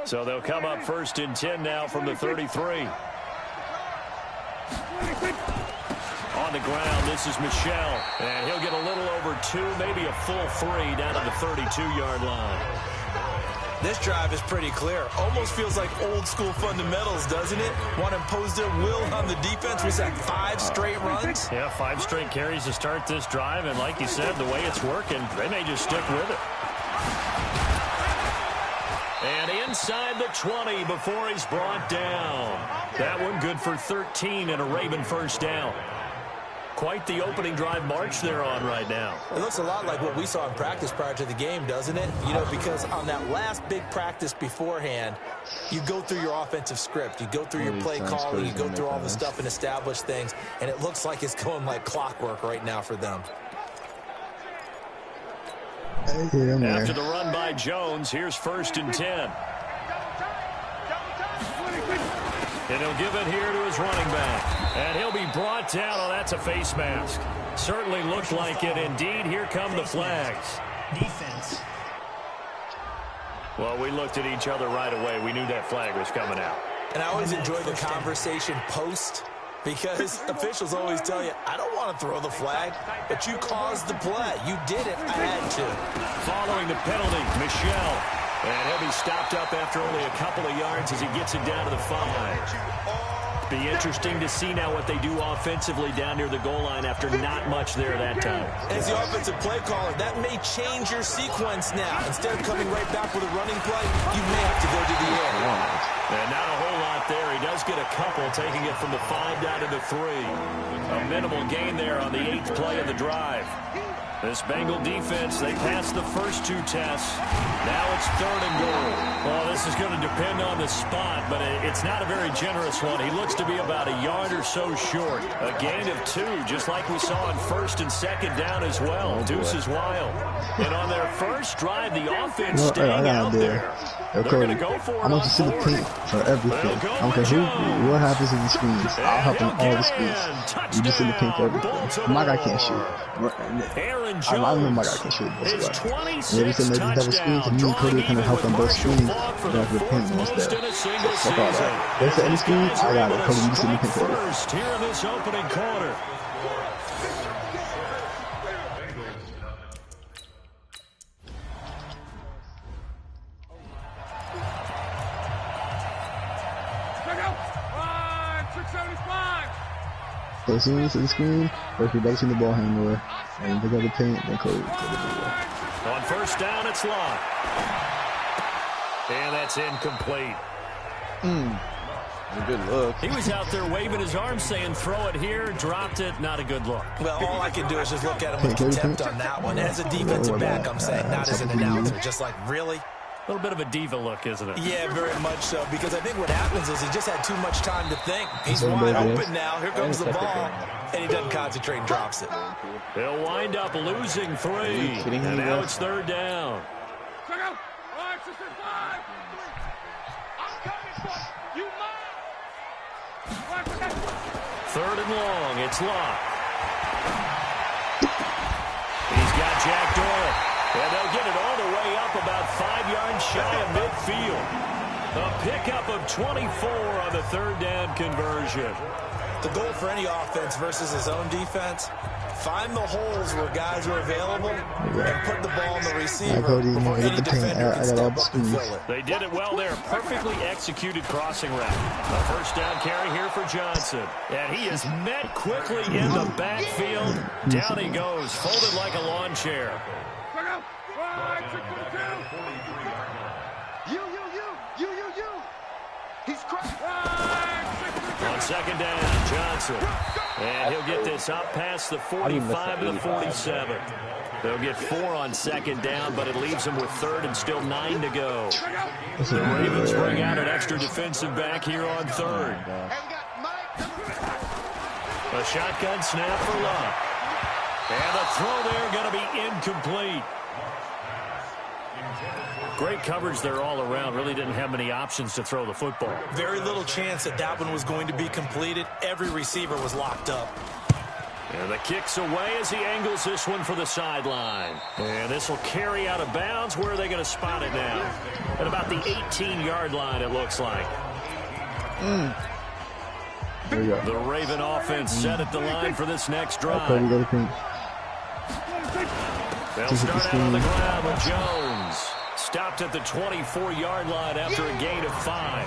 So they'll come up 1st and 10 now from the 33. On the ground, this is Michel. And he'll get a little over 2, maybe a full 3 down to the 32-yard line. This drive is pretty clear. Almost feels like old-school fundamentals, doesn't it? Want to impose their will on the defense. Was that 5 straight runs? Yeah, 5 straight carries to start this drive. And like you said, the way it's working, they may just stick with it. And inside the 20 before he's brought down. That one good for 13 and a Raven first down. Quite the opening drive march they're on right now. It looks a lot like what we saw in practice prior to the game, doesn't it? You know, because on that last big practice beforehand, you go through your offensive script. You go through your play calling. You go through all the stuff and establish things. And it looks like it's going like clockwork right now for them. After the run by Jones, here's 1st and 10. And he'll give it here to his running back. And he'll be brought down. Oh, that's a face mask. Certainly looked like it. Indeed, here come the flags. Defense. Well, we looked at each other right away. We knew that flag was coming out. And I always enjoy the conversation post, because officials always tell you, I don't want to throw the flag, but you caused the play. You did it. I had to. Following the penalty, Michel. And he'll be stopped up after only a couple of yards as he gets it down to the 5. Be interesting to see now what they do offensively down near the goal line after not much there that time. As the offensive play caller, that may change your sequence now. Instead of coming right back with a running play, you may have to go to the air. And not a whole lot there. He does get a couple, taking it from the 5 down to the 3. A minimal gain there on the 8th play of the drive. This Bengal defense, they passed the first 2 tests. Now it's 3rd and goal. Well, this is going to depend on the spot, but it's not a very generous one. He looks to be about a yard or so short. A gain of 2, just like we saw on 1st and 2nd down as well. Deuce is wild. And on their first drive, the offense staying out there. They're going to go for it. I want to see the paint for everything. I don't care what happens in the screens. I'll help in all the screens. You just see the paint for everything. My guy can't shoot. I know my guy can shoot. That's why. And every time they double screens, and me and Cody kind of help on both screens. But after the paint instead. Fuck all that. There's any screen, I got it. Cody, you just see the paint for everything. Here in this opening quarter. So as soon as the screen, or if you're double seeing the ball handler, and they got the paint, then Cody will do it. On 1st down, it's locked. And that's incomplete. A good look. He was out there waving his arms saying, throw it here, dropped it, not a good look. Well, all I can do is just look at him with contempt on that one. As a defensive back, I'm saying, not as an announcer. Just like, really? A little bit of a diva look, isn't it? Yeah, very much so, because I think what happens is he just had too much time to think. He's wide open now. Here comes the ball, and he doesn't concentrate and drops it. He'll wind up losing 3, and now it's 3rd down. Third and long, it's locked. He's got Jack Doyle. And they'll get it all the way up about 5 yards shy of midfield. A pickup of 24 on the 3rd down conversion. The goal for any offense versus his own defense, find the holes where guys are available and put the ball on the receiver before any defender can step up and fill it. They did it well there. Perfectly executed crossing route. A 1st down carry here for Johnson. And he is met quickly in the backfield. Down he goes, folded like a lawn chair. On 2nd down, Johnson. And he'll get this up past the 45 to the 47. They'll get 4 on 2nd down, but it leaves them with 3rd and still 9 to go. The Ravens bring out an extra defensive back here on 3rd. A shotgun snap for Luck. And the throw there going to be incomplete. Great coverage there all around. Really didn't have many options to throw the football. Very little chance that that one was going to be completed. Every receiver was locked up. And the kick's away as he angles this one for the sideline. And this will carry out of bounds. Where are they going to spot it now? At about the 18-yard line, it looks like. There you go. The Raven offense set at the line for this next drive. Okay, we got to think. They'll start out on the ground with Jones. Stopped at the 24-yard line after a gain of 5.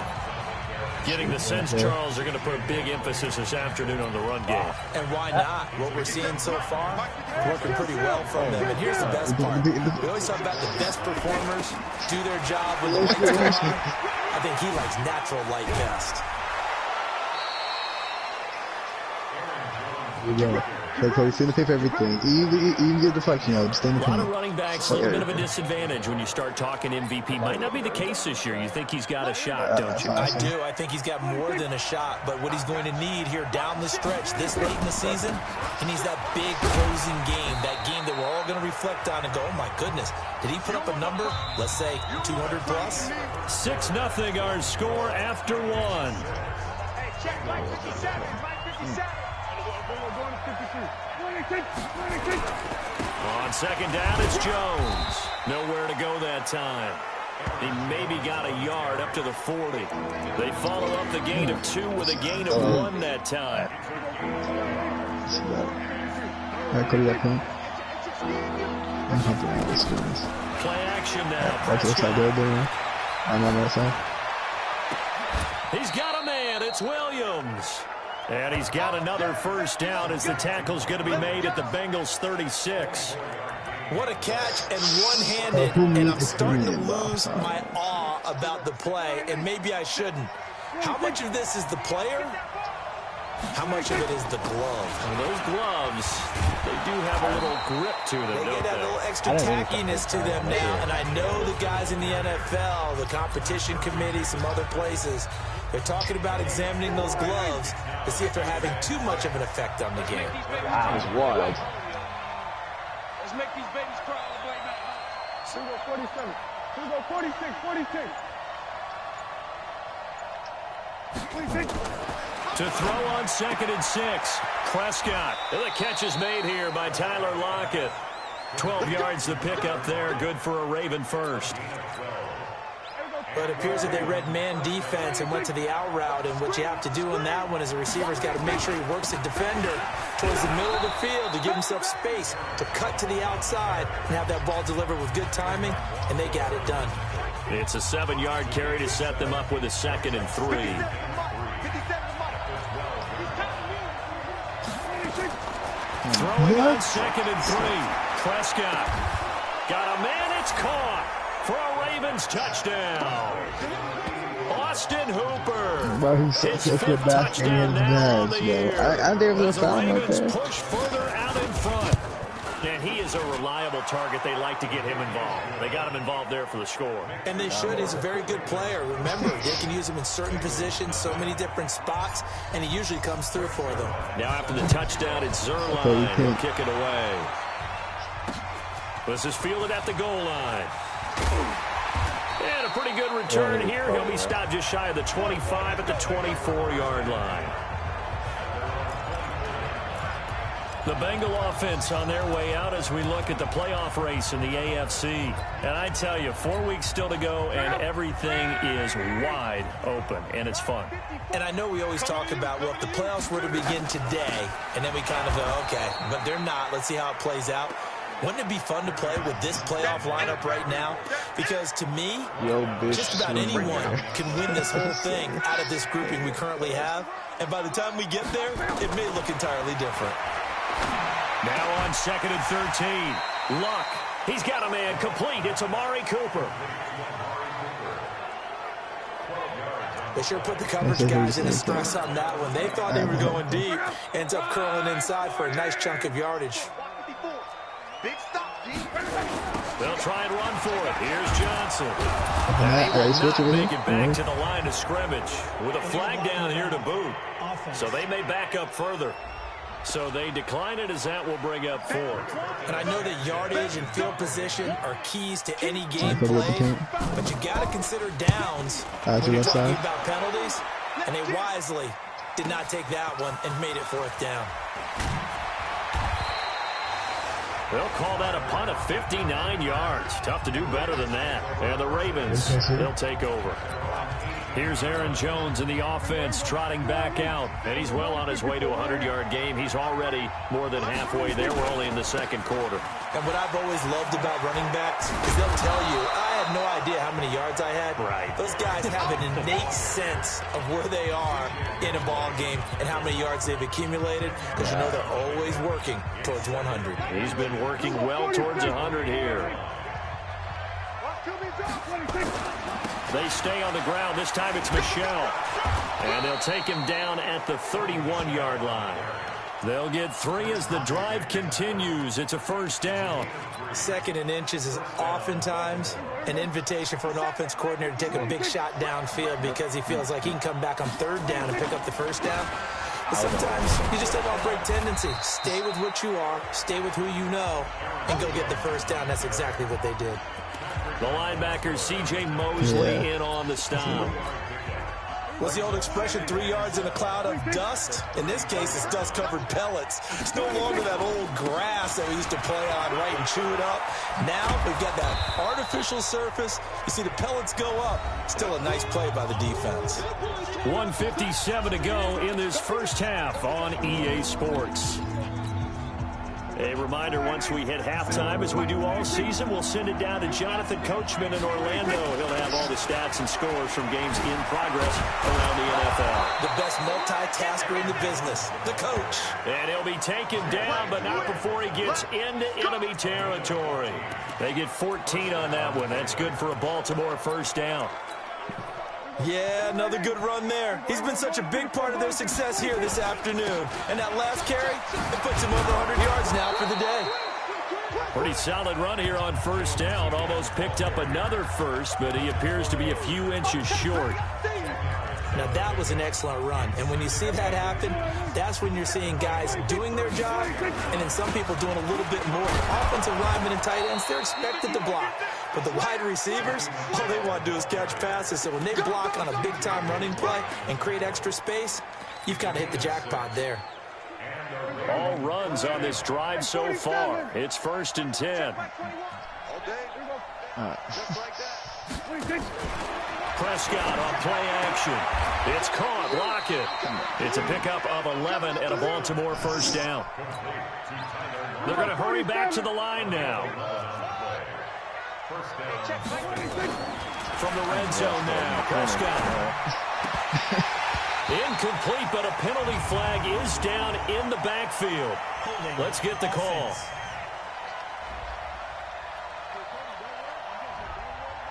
Getting the sense, Charles, they're going to put a big emphasis this afternoon on the run game. And why not? What we're seeing so far, working pretty well from them. And here's the best part. We always talk about the best performers do their job when the lights come on. I think he likes natural light best. Yeah. Okay, stay in the paint for everything. Even get deflection, stay in the paint. A lot of running backs, a little bit of a disadvantage when you start talking MVP. Might not be the case this year. You think he's got a shot, don't you? I do. I think he's got more than a shot. But what he's going to need here down the stretch this late in the season, he needs that big closing game, that game that we're all going to reflect on and go, oh, my goodness, did he put up a number, let's say, 200 plus? 6-0 our score after 1. Hey, check Mike 57. Mike 57. On second down, it's Jones. Nowhere to go that time. He maybe got a yard up to the 40. They follow up the gain of 2 with a gain of 1 that time. Play action now. I'm on that side. He's got a man. It's Williams. And he's got another first down as the tackle's going to be made at the Bengals 36. What a catch and one-handed, and I'm starting to lose my awe about the play, and maybe I shouldn't. How much of this is the player? How much of it is the glove? Well, those gloves, they do have a little grip to them, They don't get that little extra tackiness to them now, and I know the guys in the NFL, the competition committee, some other places, they're talking about examining those gloves to see if they're having too much of an effect on the game. That was wild. Let's make these babies cry all the way back. Here we go, 47. Here we go, 46, 46. 46. To throw on 2nd and 6. Prescott. And the catch is made here by Tyler Lockett. 12 yards the pickup there. Good for a Raven first. But it appears that they read man defense and went to the out route, and what you have to do on that one is the receiver's got to make sure he works the defender towards the middle of the field to give himself space to cut to the outside and have that ball delivered with good timing, and they got it done. It's a 7-yard carry to set them up with a 2nd and 3. Throwing on 2nd and 3. Prescott. Got a man, it's caught for a Ravens touchdown. Austin Hooper. Well, he's such a good touchdown now on the year. I didn't the Ravens push further out in front. And he is a reliable target. They like to get him involved. They got him involved there for the score. And they should. He's a very good player. Remember, they can use him in certain positions, so many different spots, and he usually comes through for them. Now after the touchdown, it's Zerline who'll kick it away. This is fielded at the goal line. And a pretty good return here. He'll be stopped just shy of the 25 at the 24-yard line. The Bengal offense on their way out as we look at the playoff race in the AFC. And I tell you, 4 weeks still to go, and everything is wide open, and it's fun. And I know we always talk about, well, if the playoffs were to begin today, and then we kind of go, okay, but they're not. Let's see how it plays out. Wouldn't it be fun to play with this playoff lineup right now? Because to me, just about anyone can win this whole thing out of this grouping we currently have. And by the time we get there, it may look entirely different. Now on 2nd and 13. Luck. He's got a man complete. It's Amari Cooper. They sure put the coverage guys in a stress on that one. They thought they were going deep. Ends up curling inside for a nice chunk of yardage. They'll try and run for it. Here's Johnson. Not make it back to the line of scrimmage with a flag down here to boot. So they may back up further. So they decline it as that will bring up 4. And I know that yardage and field position are keys to any game played, but you got to consider downs when you're talking about penalties. And they wisely did not take that one and made it 4th down. They'll call that a punt of 59 yards. Tough to do better than that. And the Ravens, they'll take over. Here's Aaron Jones in the offense, trotting back out. And he's well on his way to a 100-yard game. He's already more than halfway there. We're only in the second quarter. And what I've always loved about running backs is they'll tell you, I had no idea how many yards I had. Right. Those guys have an innate sense of where they are in a ball game and how many yards they've accumulated, because you know they're always working towards 100. He's been working well towards 100 here. They stay on the ground. This time it's Michel. And they'll take him down at the 31-yard line. They'll get 3 as the drive continues. It's a first down. Second and inches is oftentimes an invitation for an offense coordinator to take a big shot downfield because he feels like he can come back on third down and pick up the first down. But sometimes you just don't want to break tendency. Stay with what you are, stay with who you know, and go get the first down. That's exactly what they did. The linebacker, C.J. Mosley, in on the stop. What's the old expression, 3 yards in a cloud of dust? In this case, it's dust-covered pellets. It's no longer that old grass that we used to play on, right, and chew it up. Now we've got that artificial surface. You see the pellets go up. Still a nice play by the defense. 1:57 to go in this first half on EA Sports. A reminder, once we hit halftime, as we do all season, we'll send it down to Jonathan Coachman in Orlando. He'll have all the stats and scores from games in progress around the NFL. The best multitasker in the business, the coach. And he'll be taken down, but not before he gets into enemy territory. They get 14 on that one. That's good for a Baltimore first down. Yeah, another good run there. He's been such a big part of their success here this afternoon. And that last carry, it puts him over 100 yards now for the day. Pretty solid run here on first down. Almost picked up another first, but he appears to be a few inches short. Now, that was an excellent run. And when you see that happen, that's when you're seeing guys doing their job, and then some people doing a little bit more. Offensive linemen and tight ends, they're expected to block. But the wide receivers, all they want to do is catch passes. So when they block on a big-time running play and create extra space, you've kind of hit the jackpot there. All runs on this drive so far. It's 1st and 10. Prescott on play action. It's caught. Lockett. It's a pickup of 11 and a Baltimore first down. They're going to hurry back to the line now. From the red zone now. Prescott. Incomplete, but a penalty flag is down in the backfield. Let's get the call.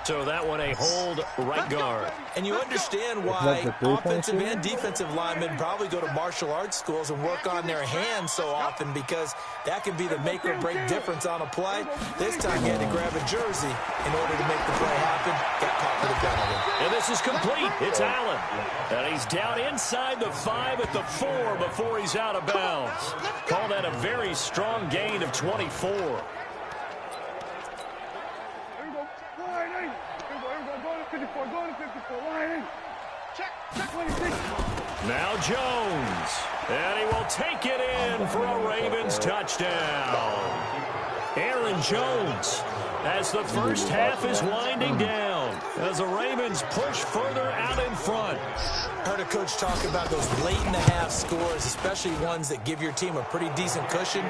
So that one a hold right guard. And you understand why offensive and defensive linemen probably go to martial arts schools and work on their hands so often, because that can be the make or break difference on a play. This time he had to grab a jersey in order to make the play happen. Got caught for the penalty. And this is complete. It's Allen. And he's down inside the 5 at the 4 before he's out of bounds. Call that a very strong gain of 24. Now Jones, and he will take it in for a Ravens touchdown. Aaron Jones, as the first half is winding down, as the Ravens push further out in front. Heard a coach talk about those late-in-the-half scores, especially ones that give your team a pretty decent cushion.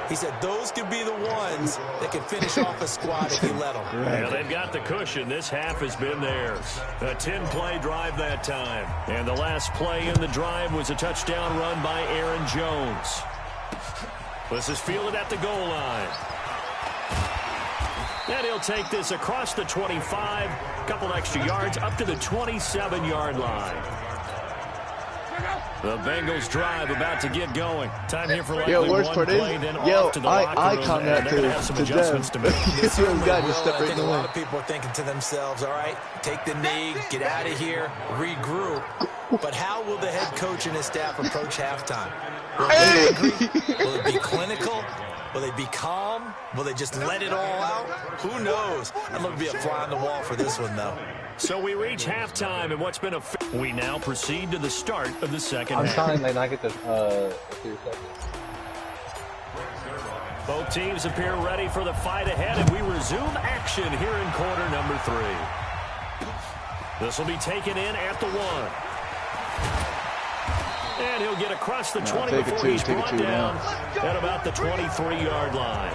He said those could be the ones that can finish off a squad if you let them. Yeah, they've got the cushion. This half has been theirs. A 10-play drive that time. And the last play in the drive was a touchdown run by Aaron Jones. This is fielded at the goal line. And he'll take this across the 25, a couple extra yards, up to the 27-yard line. The Bengals drive about to get going. Time here for likely one play, then off to the locker room, and they're going to have some adjustments to make. I think a lot of people are thinking to themselves, all right, take the knee, get out of here, regroup. But how will the head coach and his staff approach halftime? Will they be angry? Will it be clinical? Will they be calm? Will they just let it all out? Who knows? I'd love to be a fly on the wall for this one, though. So we reach halftime, and what's been a... We now proceed to the start of the second half. I'm trying to not get the 3 seconds. Both teams appear ready for the fight ahead, and we resume action here in quarter number 3. This will be taken in at the 1. And he'll get across the 20 before he's brought down at about the 23-yard line.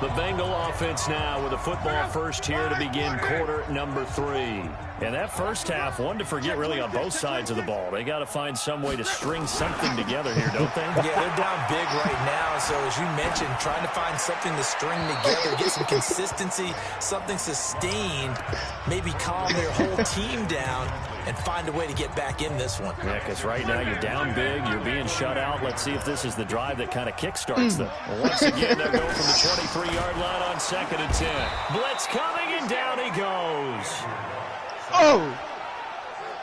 The Bengal offense now with a football first here to begin quarter number 3. And that first half, one to forget really on both sides of the ball. They got to find some way to string something together here, don't they? Yeah, they're down big right now. So as you mentioned, trying to find something to string together, get some consistency, something sustained, maybe calm their whole team down and find a way to get back in this one. Yeah, because right now you're down big, you're being shut out. Let's see if this is the drive that kind of kickstarts them. Well, once again, they'll go from the 23-yard line on 2nd and 10. Blitz coming, and down he goes. Oh!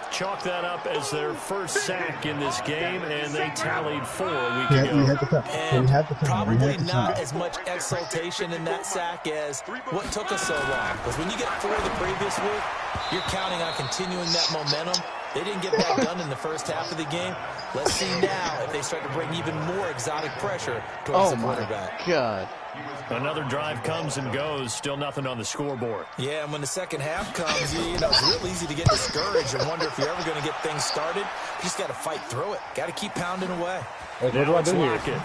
Chalk that up as their first sack in this game, and they tallied 4 a week ago. And probably not as much exultation in that sack as what took us so long. Because when you get 4 the previous week, you're counting on continuing that momentum. They didn't get that done in the first half of the game. Let's see now if they start to bring even more exotic pressure towards the quarterback. Oh, my God. Another drive comes and goes, still nothing on the scoreboard. Yeah, and when the second half comes, you know, it's real easy to get discouraged and wonder if you're ever going to get things started. You just got to fight through it. Got to keep pounding away. What do I do here?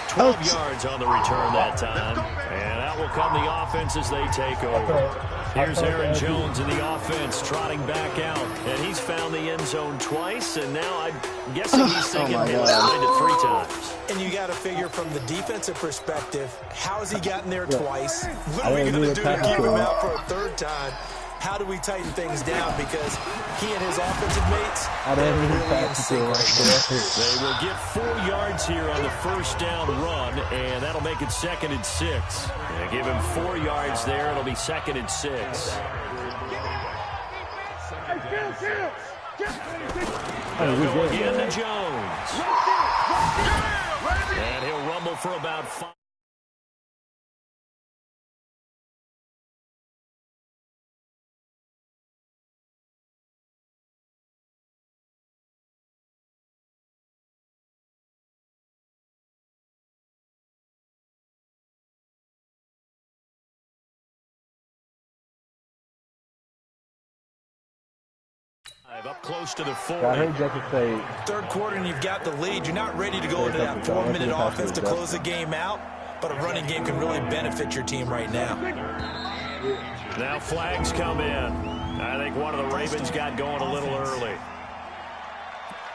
12 yards on the return that time, and out will come the offense as they take over. Here's Aaron Jones in the offense trotting back out, and he's found the end zone twice, and now I'm guessing he's thinking he'll find it 3 times. And you got to figure from the defensive perspective, how has he gotten there twice? What are we going to do to keep him out for a 3rd time? How do we tighten things down? Because he and his offensive mates are really in sync right now. They will get 4 yards here on the first down run, and that'll make it 2nd and 6. They give him 4 yards there. It'll be 2nd and 6. They'll go again to Jones. And he'll rumble for about 5. Up close to the 40. I heard Jacob say 3rd quarter and you've got the lead. You're not ready to go into that 4-minute offense to close the game out, but a running game can really benefit your team right now. Now flags come in. I think one of the Ravens got going a little early.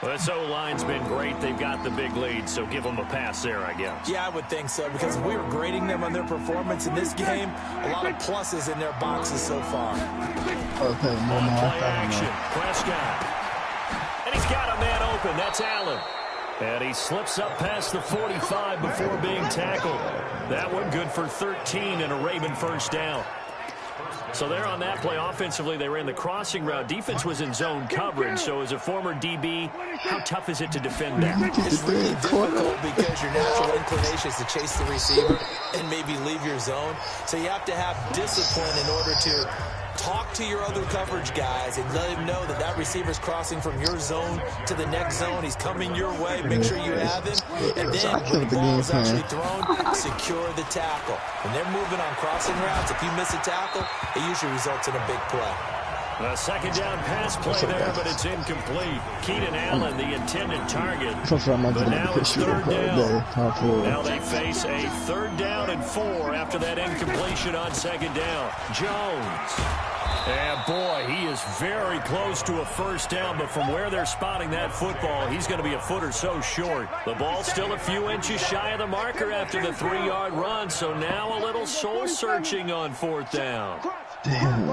Well, this O-line's been great. They've got the big lead, so give them a pass there, I guess. Yeah, I would think so, because if we were grading them on their performance in this game, a lot of pluses in their boxes so far. Okay, play action. Prescott. And he's got a man open. That's Allen. And he slips up past the 45 before being tackled. That one good for 13 and a Raven first down. So there on that play, offensively, they ran the crossing route. Defense was in zone coverage. So as a former DB, how tough is it to defend that? It's really difficult because your natural inclination is to chase the receiver and maybe leave your zone. So you have to have discipline in order to talk to your other coverage guys and let him know that that receiver's crossing from your zone to the next zone. He's coming your way. Make sure you have him. And then when the ball is actually thrown, secure the tackle. When they're moving on crossing routes, if you miss a tackle, it usually results in a big play. A 2nd down pass play there, but it's incomplete. Keenan Allen, the intended target. But now it's 3rd down. Now they face a 3rd down and 4 after that incompletion on 2nd down. Jones. And boy, he is very close to a first down, but from where they're spotting that football, he's going to be a foot or so short. The ball's still a few inches shy of the marker after the 3-yard run, so now a little soul-searching on 4th down. Damn.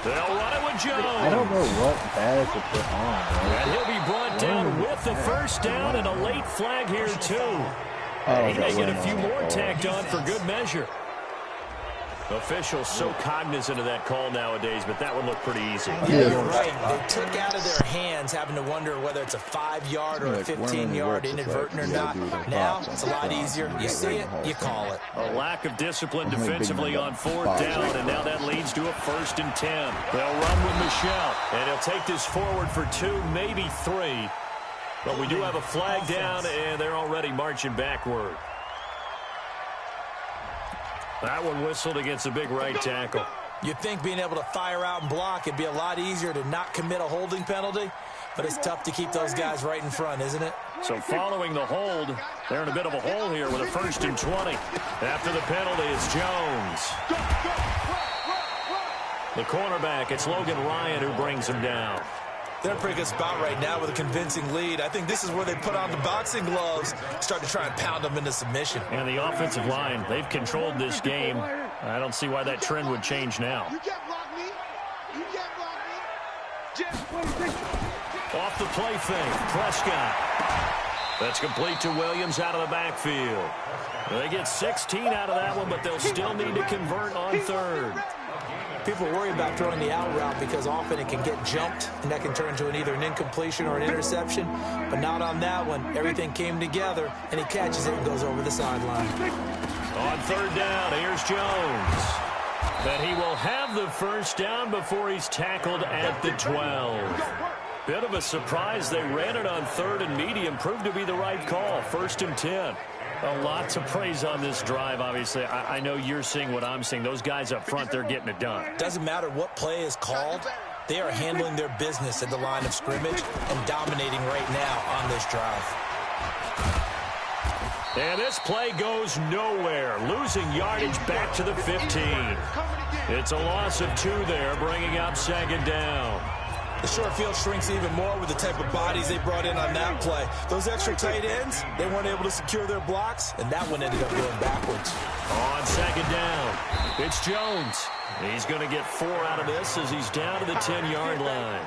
They'll run it with Jones. I don't know what bad to put on, bro. And he'll be brought down with the first down and a late flag here, too. He may get a few more tacked on for good measure. Officials so cognizant of that call nowadays, but that would look pretty easy. Yeah, you're right. They took out of their hands having to wonder whether it's a 5-yard or a 15-yard inadvertent or not. Now, it's a lot easier. You see it, you call it. A lack of discipline defensively on 4th down, and now that leads to a 1st and 10. They'll run with Michelle, and he'll take this forward for 2, maybe 3. But we do have a flag down, and they're already marching backward. That one whistled against a big right tackle. You'd think being able to fire out and block, it'd be a lot easier to not commit a holding penalty, but it's tough to keep those guys right in front, isn't it? So following the hold, they're in a bit of a hole here with a 1st and 20. After the penalty, it's Jones. The cornerback, it's Logan Ryan who brings him down. They're in a pretty good spot right now with a convincing lead. I think this is where they put on the boxing gloves, start to try and pound them into submission. And the offensive line, they've controlled this game. I don't see why that trend would change now. You can't block me. You can't block me. Off the play fake, Prescott. That's complete to Williams out of the backfield. They get 16 out of that one, but they'll still need to convert on 3rd. People worry about throwing the out route because often it can get jumped, and that can turn into either an incompletion or an interception. But not on that one. Everything came together, and he catches it and goes over the sideline. On 3rd down, here's Jones. But he will have the 1st down before he's tackled at the 12. Bit of a surprise. They ran it on 3rd and medium. Proved to be the right call. 1st and 10. A lot to praise on this drive, obviously. I know you're seeing what I'm seeing. Those guys up front, they're getting it done. Doesn't matter what play is called. They are handling their business at the line of scrimmage and dominating right now on this drive. And this play goes nowhere. Losing yardage back to the 15. It's a loss of 2 there, bringing up 2nd down. The short field shrinks even more with the type of bodies they brought in on that play. Those extra tight ends, they weren't able to secure their blocks, and that one ended up going backwards. On 2nd down, it's Jones. He's going to get 4 out of this as he's down to the 10-yard line.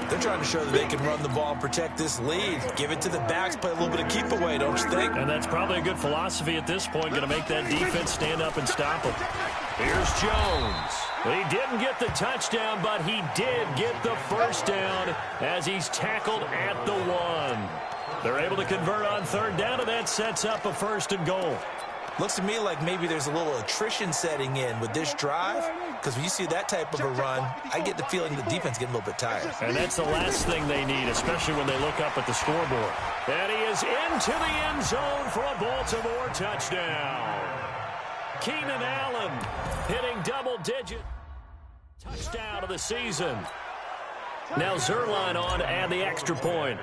They're trying to show that they can run the ball and protect this lead. Give it to the backs, play a little bit of keep away, don't you think? And that's probably a good philosophy at this point, going to make that defense stand up and stop them. Here's Jones. He didn't get the touchdown, but he did get the 1st down as he's tackled at the 1. They're able to convert on 3rd down, and that sets up a 1st and goal. Looks to me like maybe there's a little attrition setting in with this drive, because when you see that type of a run, I get the feeling the defense getting a little bit tired. And that's the last thing they need, especially when they look up at the scoreboard. And he is into the end zone for a Baltimore touchdown. Keenan Allen hitting double-digit touchdown of the season. Now Zerline on to add the extra point.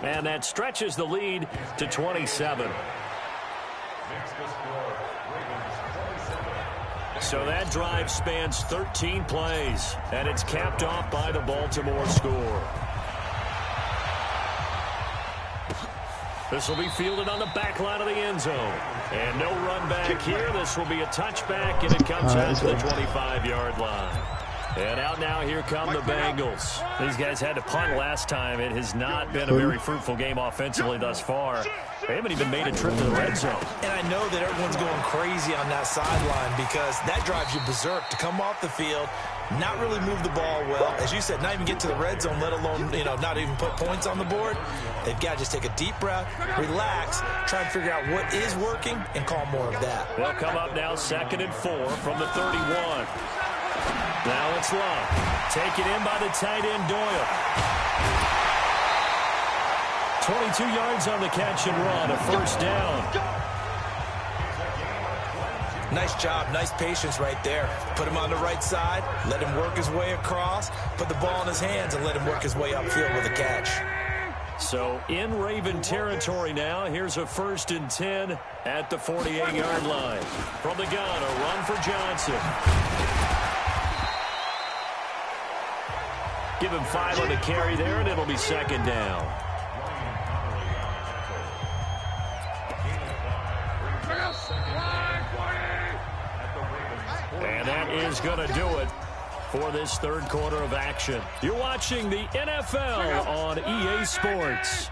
And that stretches the lead to 27. So that drive spans 13 plays, and it's capped off by the Baltimore score. This will be fielded on the back line of the end zone. And no run back here. This will be a touchback, and it comes out to the 25-yard line. And out now, here come the Bengals. These guys had to punt last time. It has not been a very fruitful game offensively thus far. They haven't even made a trip to the red zone. And I know that everyone's going crazy on that sideline because that drives you berserk to come off the field, not really move the ball well. As you said, not even get to the red zone, let alone, not even put points on the board. They've got to just take a deep breath, relax, try and figure out what is working, and call more of that. They'll come up now 2nd and 4 from the 31. Now it's Love. Taken in by the tight end, Doyle. 22 yards on the catch and run, a 1st down. Nice job, nice patience right there. Put him on the right side, let him work his way across, put the ball in his hands, and let him work his way upfield with a catch. So in Raven territory now, here's a 1st and 10 at the 48-yard line. From the gun, a run for Johnson. Give him 5 on the carry there, and it'll be 2nd down. And that is going to do it for this 3rd quarter of action. You're watching the NFL on EA Sports.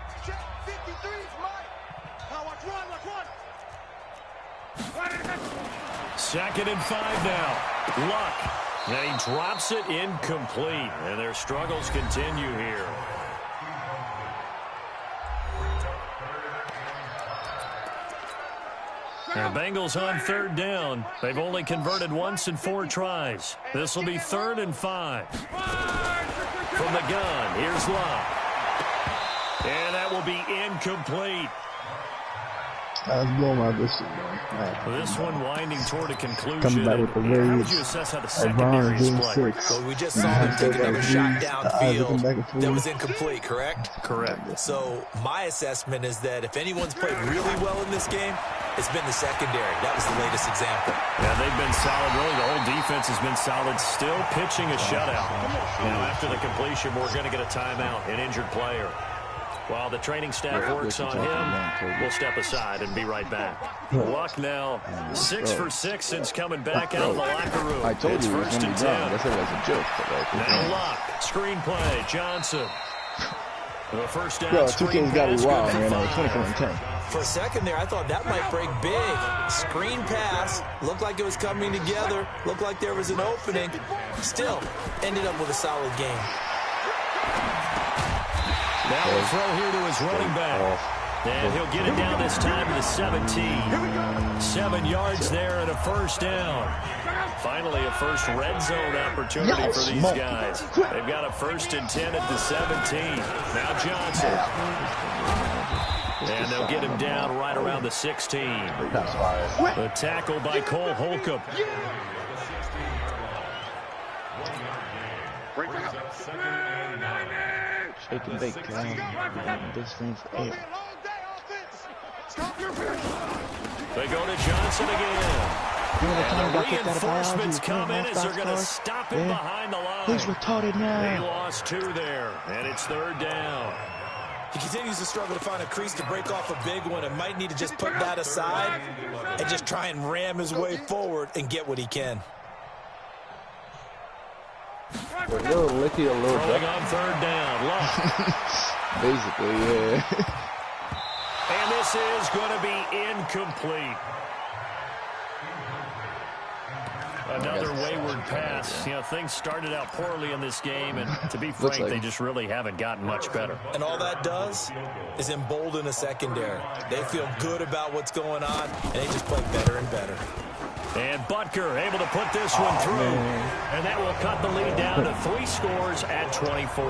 2nd and 5 now. Luck. And he drops it incomplete. And their struggles continue here. The Bengals on 3rd down. They've only converted once in 4 tries. This will be 3rd and 5. From the gun, here's Luck. And that will be incomplete. I was blowing my this shit, man. This one winding toward a conclusion. Coming back with the How would rage. you assess how the secondary is playing? Well, we just saw them take another shot downfield that was incomplete, correct? Correct. So my assessment is that if anyone's played really well in this game, it's been the secondary. That was the latest example. Yeah, they've been solid. Really, the whole defense has been solid. Still pitching a shutout. Now, after the completion, we're going to get a timeout, an injured player. While the training staff works on him, we'll step aside and be right back. Luck now 6 for 6 since coming back out of the locker room. I told you it was 1st going to be and 10. done. I said it was a joke. Now Luck, screenplay, Johnson. The first down. Bro, 2K's got to be wild, man. 24 and 10. For a second there, I thought that might break big. Screen pass. Looked like it was coming together. Looked like there was an opening. Still, ended up with a solid game. Now a throw here to his running back. And he'll get it down this time to the 17. 7 yards there and a first down. Finally, a first red zone opportunity for these guys. They've got a 1st and 10 at the 17. Now Johnson. And they'll get him down right around the 16. The tackle by Cole Holcomb. Shake and bake, this thing's air. They go to Johnson again. And the reinforcements come in as they're going to stop him behind the line. He's retarded now. He lost 2 there, and it's 3rd down. He continues to struggle to find a crease to break off a big one and might need to just put that aside and just try and ram his way forward and get what he can. A little licky, a little Throwing on 3rd down. Luck. basically, yeah. And this is going to be incomplete. Another wayward pass. You know, things started out poorly in this game, and to be frank, they just really haven't gotten much better. And all that does is embolden a secondary. They feel good about what's going on, and they just play better and better. And Butker able to put this one through. And that will cut the lead down to 3 scores at 24.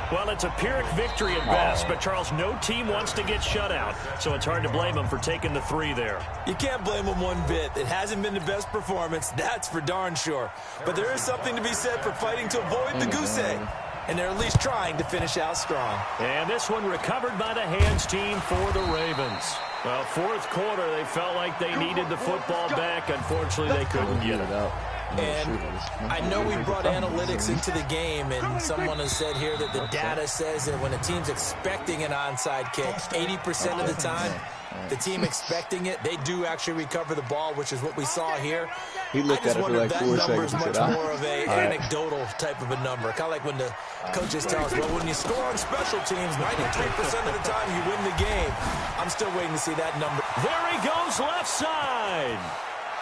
Well, it's a Pyrrhic victory at best, but Charles, no team wants to get shut out, so it's hard to blame them for taking the 3 there. You can't blame them one bit. It hasn't been the best performance, that's for darn sure. But there is something to be said for fighting to avoid the goose egg, and they're at least trying to finish out strong. And this one recovered by the hands team for the Ravens. Well, 4th quarter, they felt like they needed the football back. Unfortunately, they couldn't get it. And I know we brought analytics into the game, and someone has said here that the data says that when a team's expecting an onside kick, 80% of the time, the team expecting it, they do actually recover the ball, which is what we saw here. He looked I at just it for wonder like if that 4 number seconds. is much more of an anecdotal type of a number. Kind of like when the coaches tell us, well, when you score on special teams, 93% of the time you win the game. I'm still waiting to see that number. There he goes left side.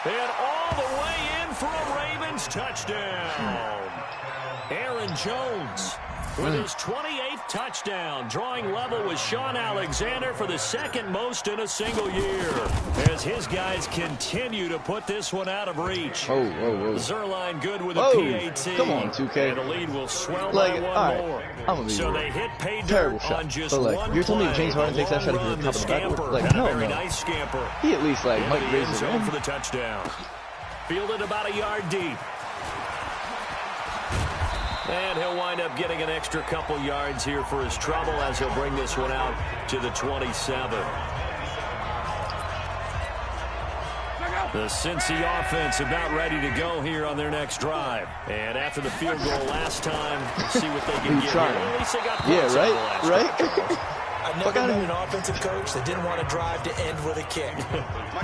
And all the way in for a Ravens touchdown. Aaron Jones with his 28th touchdown, drawing level with Sean Alexander for the 2nd most in a single year, as his guys continue to put this one out of reach. Zerline good with a PAT. Come on, 2K. And the lead will swell by one more. So they hit pay dirt on just one you're telling me play. James Harden takes that shot Run, to the the top of the back? scamper, Like, and no, a very no. nice scamper. He at least, like, Into Mike the end Grazer. zone for the touchdown. Fielded about a yard deep. And he'll wind up getting an extra couple yards here for his trouble as he'll bring this one out to the 27. The Cincy offense about ready to go here on their next drive. And after the field goal last time, see what they can get here. Well, at least they got points out of the last drive. I've never been an offensive coach that didn't want a drive to end with a kick.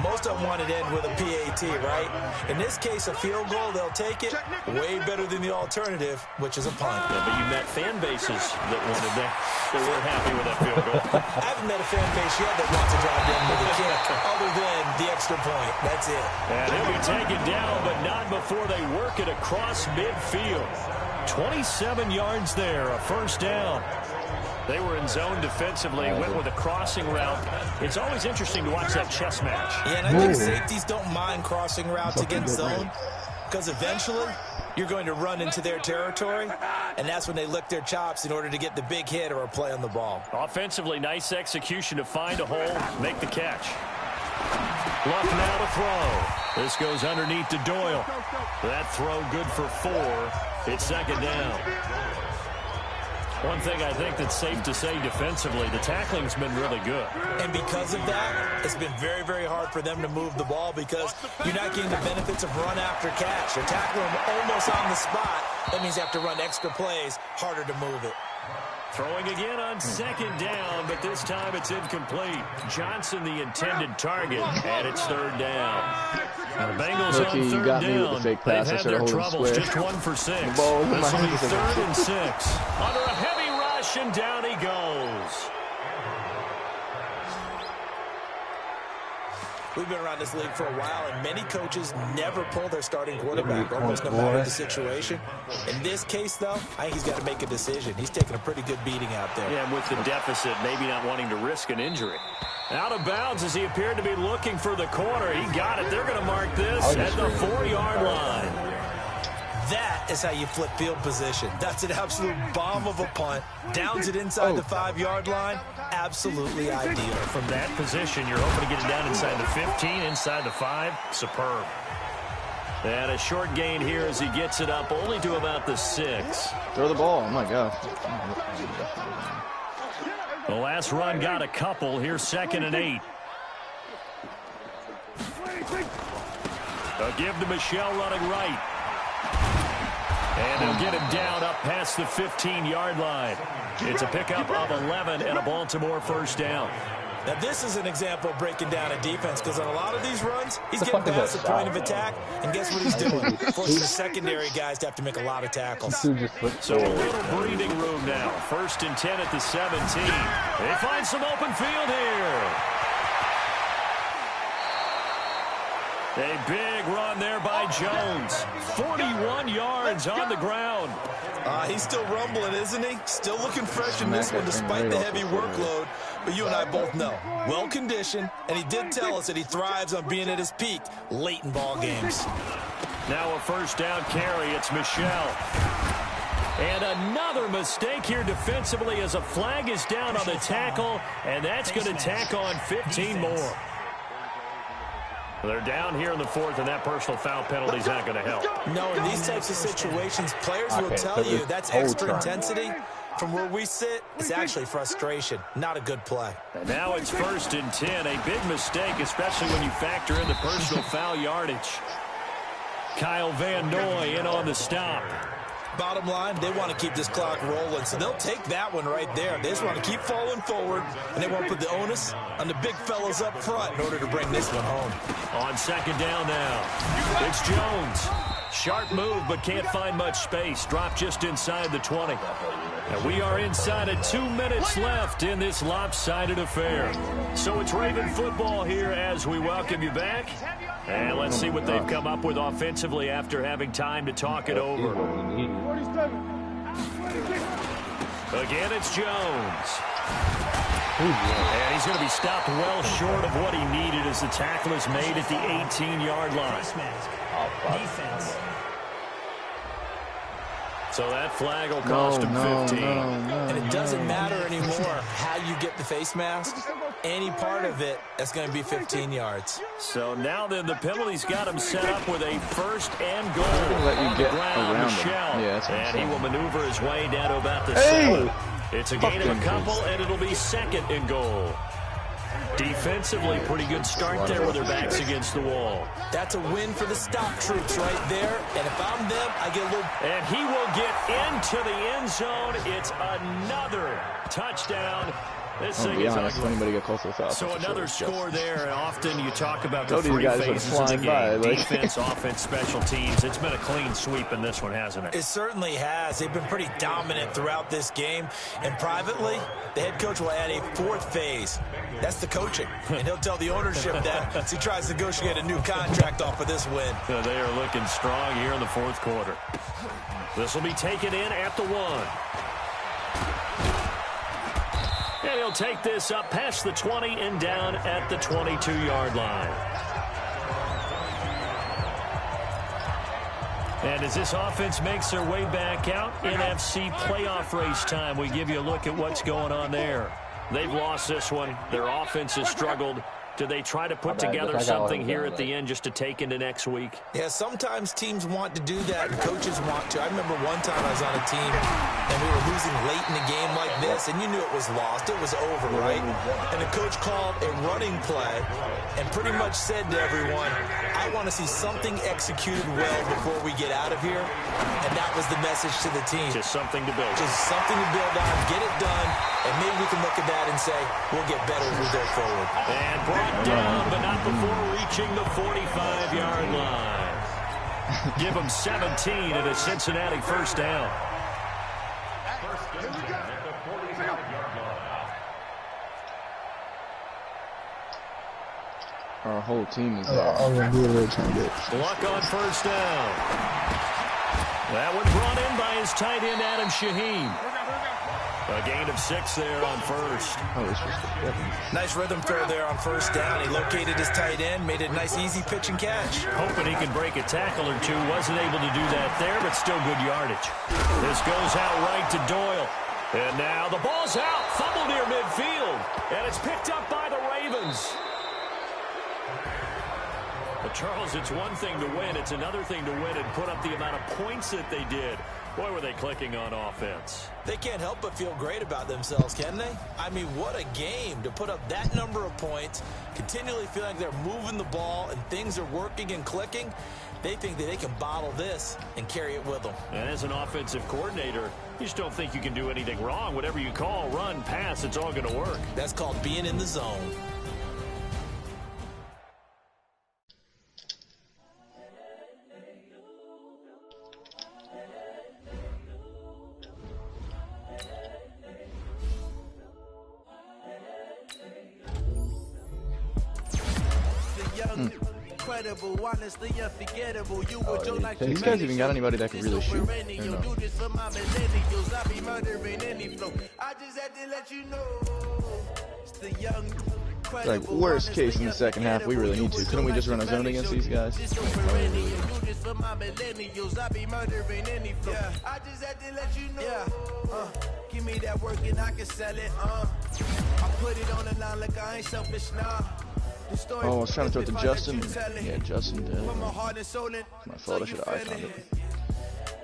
Most of them wanted to end with a PAT, right? In this case, a field goal, they'll take it. Way better than the alternative, which is a punt. Yeah, but you met fan bases that wanted that. they weren't happy with that field goal. I haven't met a fan base yet that wants to drive in with a kick other than the extra point. That's it. And he'll be taken down, but not before they work it across midfield. 27 yards there, a first down. They were in zone defensively, went with a crossing route. It's always interesting to watch that chess match. Yeah, and I think safeties don't mind crossing routes against zone because eventually you're going to run into their territory, and that's when they lick their chops in order to get the big hit or a play on the ball. Offensively, nice execution to find a hole, make the catch. Bluff now to throw. This goes underneath to Doyle. That throw good for 4. It's second down. One thing I think that's safe to say defensively, the tackling's been really good. And because of that, it's been very, very hard for them to move the ball because you're not getting the benefits of run after catch. You're tackling them almost on the spot. That means you have to run extra plays, harder to move it. Throwing again on second down, but this time it's incomplete. Johnson, the intended target, and it's third down. Now the Bengals on third down. They've had their troubles, just 1 for 6. This will be 3rd and 6. Under a heavy rush, and down he goes. We've been around this league for a while, and many coaches never pull their starting quarterback, almost no matter the situation. In this case, though, I think he's got to make a decision. He's taking a pretty good beating out there. Yeah, and with the deficit, maybe not wanting to risk an injury. Out of bounds as he appeared to be looking for the corner. He got it. They're going to mark this at the 4-yard line. That is how you flip field position. That's an absolute bomb of a punt. Downs it inside the 5-yard line. Absolutely ideal. From that position, you're hoping to get it down inside the 15, inside the 5. Superb. And a short gain here as he gets it up only to about the 6. Throw the ball. Oh, my God. The last run got a couple. Here's 2nd and 8. They'll give to Michelle running right. And they'll get him down up past the 15-yard line. It's a pickup of 11 and a Baltimore first down. Now, this is an example of breaking down a defense because on a lot of these runs, he's getting past the point of attack, and guess what he's doing? Forcing the secondary guys to have to make a lot of tackles. So a little breathing room now. 1st and 10 at the 17. They find some open field here. A big run there by Jones. 41 yards on the ground. He's still rumbling, isn't he? Still looking fresh in this one despite the heavy workload. But you and I both know, well-conditioned, and he did tell us that he thrives on being at his peak late in ball games. Now a first down carry. It's Michelle. And another mistake here defensively as a flag is down on the tackle, and that's going to tack on 15 more. They're down here in the 4th, and that personal foul penalty is not going to help. No, in these types of situations, players will tell you that's extra intensity. From where we sit, it's actually frustration, not a good play. Now it's 1st and 10, a big mistake, especially when you factor in the personal foul yardage. Kyle Van Noy in on the stop. Bottom line, they want to keep this clock rolling, so they'll take that one right there. They just want to keep falling forward, and they want to put the onus on the big fellas up front in order to bring this one home. On second down now, it's Jones. Sharp move, but can't find much space. Drop just inside the 20. And we are inside of 2 minutes left in this lopsided affair. So it's Raven football here as we welcome you back. And let's see what they've come up with offensively after having time to talk it over. Again, it's Jones. And he's going to be stopped well short of what he needed as the tackle is made at the 18-yard line. Defense. So that flag will cost him 15. And it doesn't matter anymore how you get the face mask. Any part of it, that's going to be 15 yards. So now then the penalty's got him set up with a 1st and goal. Let you get around Michelle. Yeah, and he will maneuver his way down to about the 7. It's a gain of a couple, and it'll be 2nd and goal. Defensively, pretty good start there with their backs against the wall. That's a win for the stop troops right there. And if I'm them, I get a little... And he will get into the end zone. It's another touchdown This I'll thing be is honest, if ugly. anybody get close to the foul. So another score there, and often you talk about the Those three guys are phases of the flying game. by, like. Defense, offense, special teams. It's been a clean sweep in this one, hasn't it? It certainly has. They've been pretty dominant throughout this game. And privately, the head coach will add a fourth phase. That's the coaching. And he'll tell the ownership that as he tries to negotiate a new contract off of this win. They are looking strong here in the fourth quarter. This will be taken in at the 1. And he'll take this up past the 20 and down at the 22-yard line. And as this offense makes their way back out, NFC playoff race time, we give you a look at what's going on there. They've lost this one. Their offense has struggled. Do they try to put together something here at the end just to take into next week? Yeah, sometimes teams want to do that and coaches want to. I remember one time I was on a team and we were losing late in a game like this, and you knew it was lost. It was over, right? And the coach called a running play and pretty much said to everyone, I want to see something executed well before we get out of here. And that was the message to the team. Just something to build. Just something to build on, get it done, and maybe we can look at that and say, we'll get better as we go forward. And brought down, but not before reaching the 45-yard line. Give them 17 and a Cincinnati first down. Our whole team is Luck on first down. That one brought in by his tight end, Adam Shaheen. A gain of 6 there on first. Nice rhythm throw there on first down. He located his tight end, made a nice easy pitch and catch. Hoping he could break a tackle or two. Wasn't able to do that there, but still good yardage. This goes out right to Doyle. And now the ball's out. Fumble near midfield. And it's picked up by the Ravens. But Charles, it's one thing to win. It's another thing to win and put up the amount of points that they did. Boy, were they clicking on offense. They can't help but feel great about themselves, can they? I mean, what a game to put up that number of points, continually feel like they're moving the ball and things are working and clicking. They think that they can bottle this and carry it with them. And as an offensive coordinator, you just don't think you can do anything wrong. Whatever you call, run, pass, it's all going to work. That's called being in the zone. These guys even got anybody that can really shoot? Like, worst case in the second half, we really need to. Couldn't we just run a zone against these guys? Give me that work and I can sell it. I put it on the line like I ain't selfish now. Oh, I was trying to throw it to Justin. Yeah, Justin did. My fault, I should have eye-found it.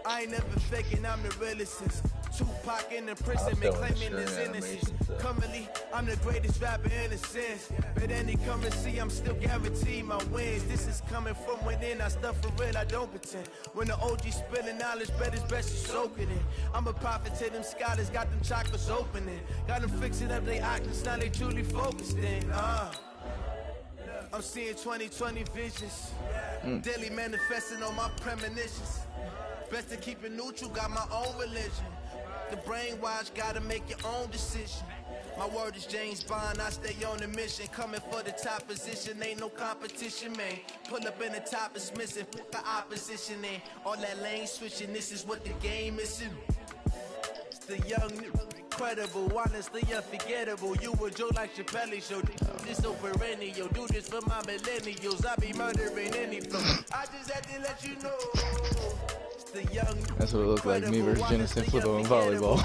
I ain't never faking, I'm the realest since Tupac in the prison, claiming his innocence. Currently, I'm the greatest rapper in a sense. But any currency, I'm still guaranteed my wins. This is coming from within, I stuff for real, I don't pretend. When the OG spilling knowledge, bet it's best you soak it in. I'm a prophet to them scholars, got them chakras opening. Got them fixing up they octaves, now they truly focused in. I'm seeing 2020 visions. Daily manifesting on my premonitions. Best to keep it neutral, got my own religion. The brainwash, gotta make your own decision. My word is James Bond, I stay on the mission. Coming for the top position, ain't no competition, man. Pull up in the top, it's missing, put the opposition in. All that lane switching, this is what the game is in. It's the young, incredible, honestly unforgettable. You a Joe like Chappelle show. This so perennial, do this for my millennials. I be murdering any flow. I just had to let you know. That's what it looked like, me versus Jenison football and volleyball.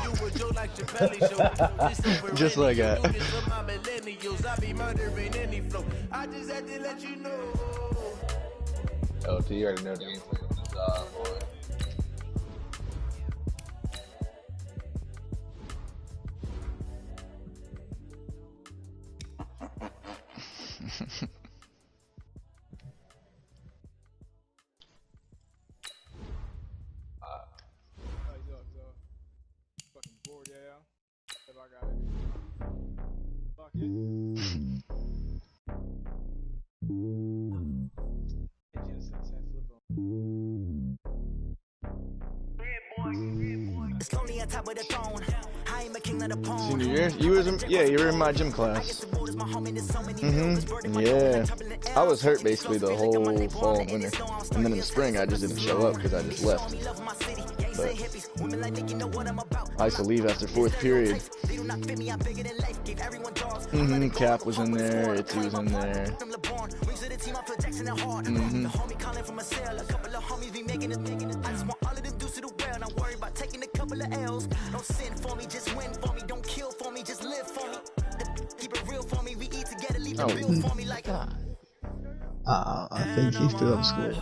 Just like that. LT, you already know the game plan on this boy. Fucking bored, yeah. If I got it. Senior year? You were in my gym class. Yeah. I was hurt basically the whole fall and winter. And then in the spring I just didn't show up because I just left. But I used to leave after 4th period. Cap was in there, Itzy was in there. Don't sin for me, just win for me. Don't kill for me, just live for me. Keep it real for me. We eat together, leave the bill for me like I think he still up score.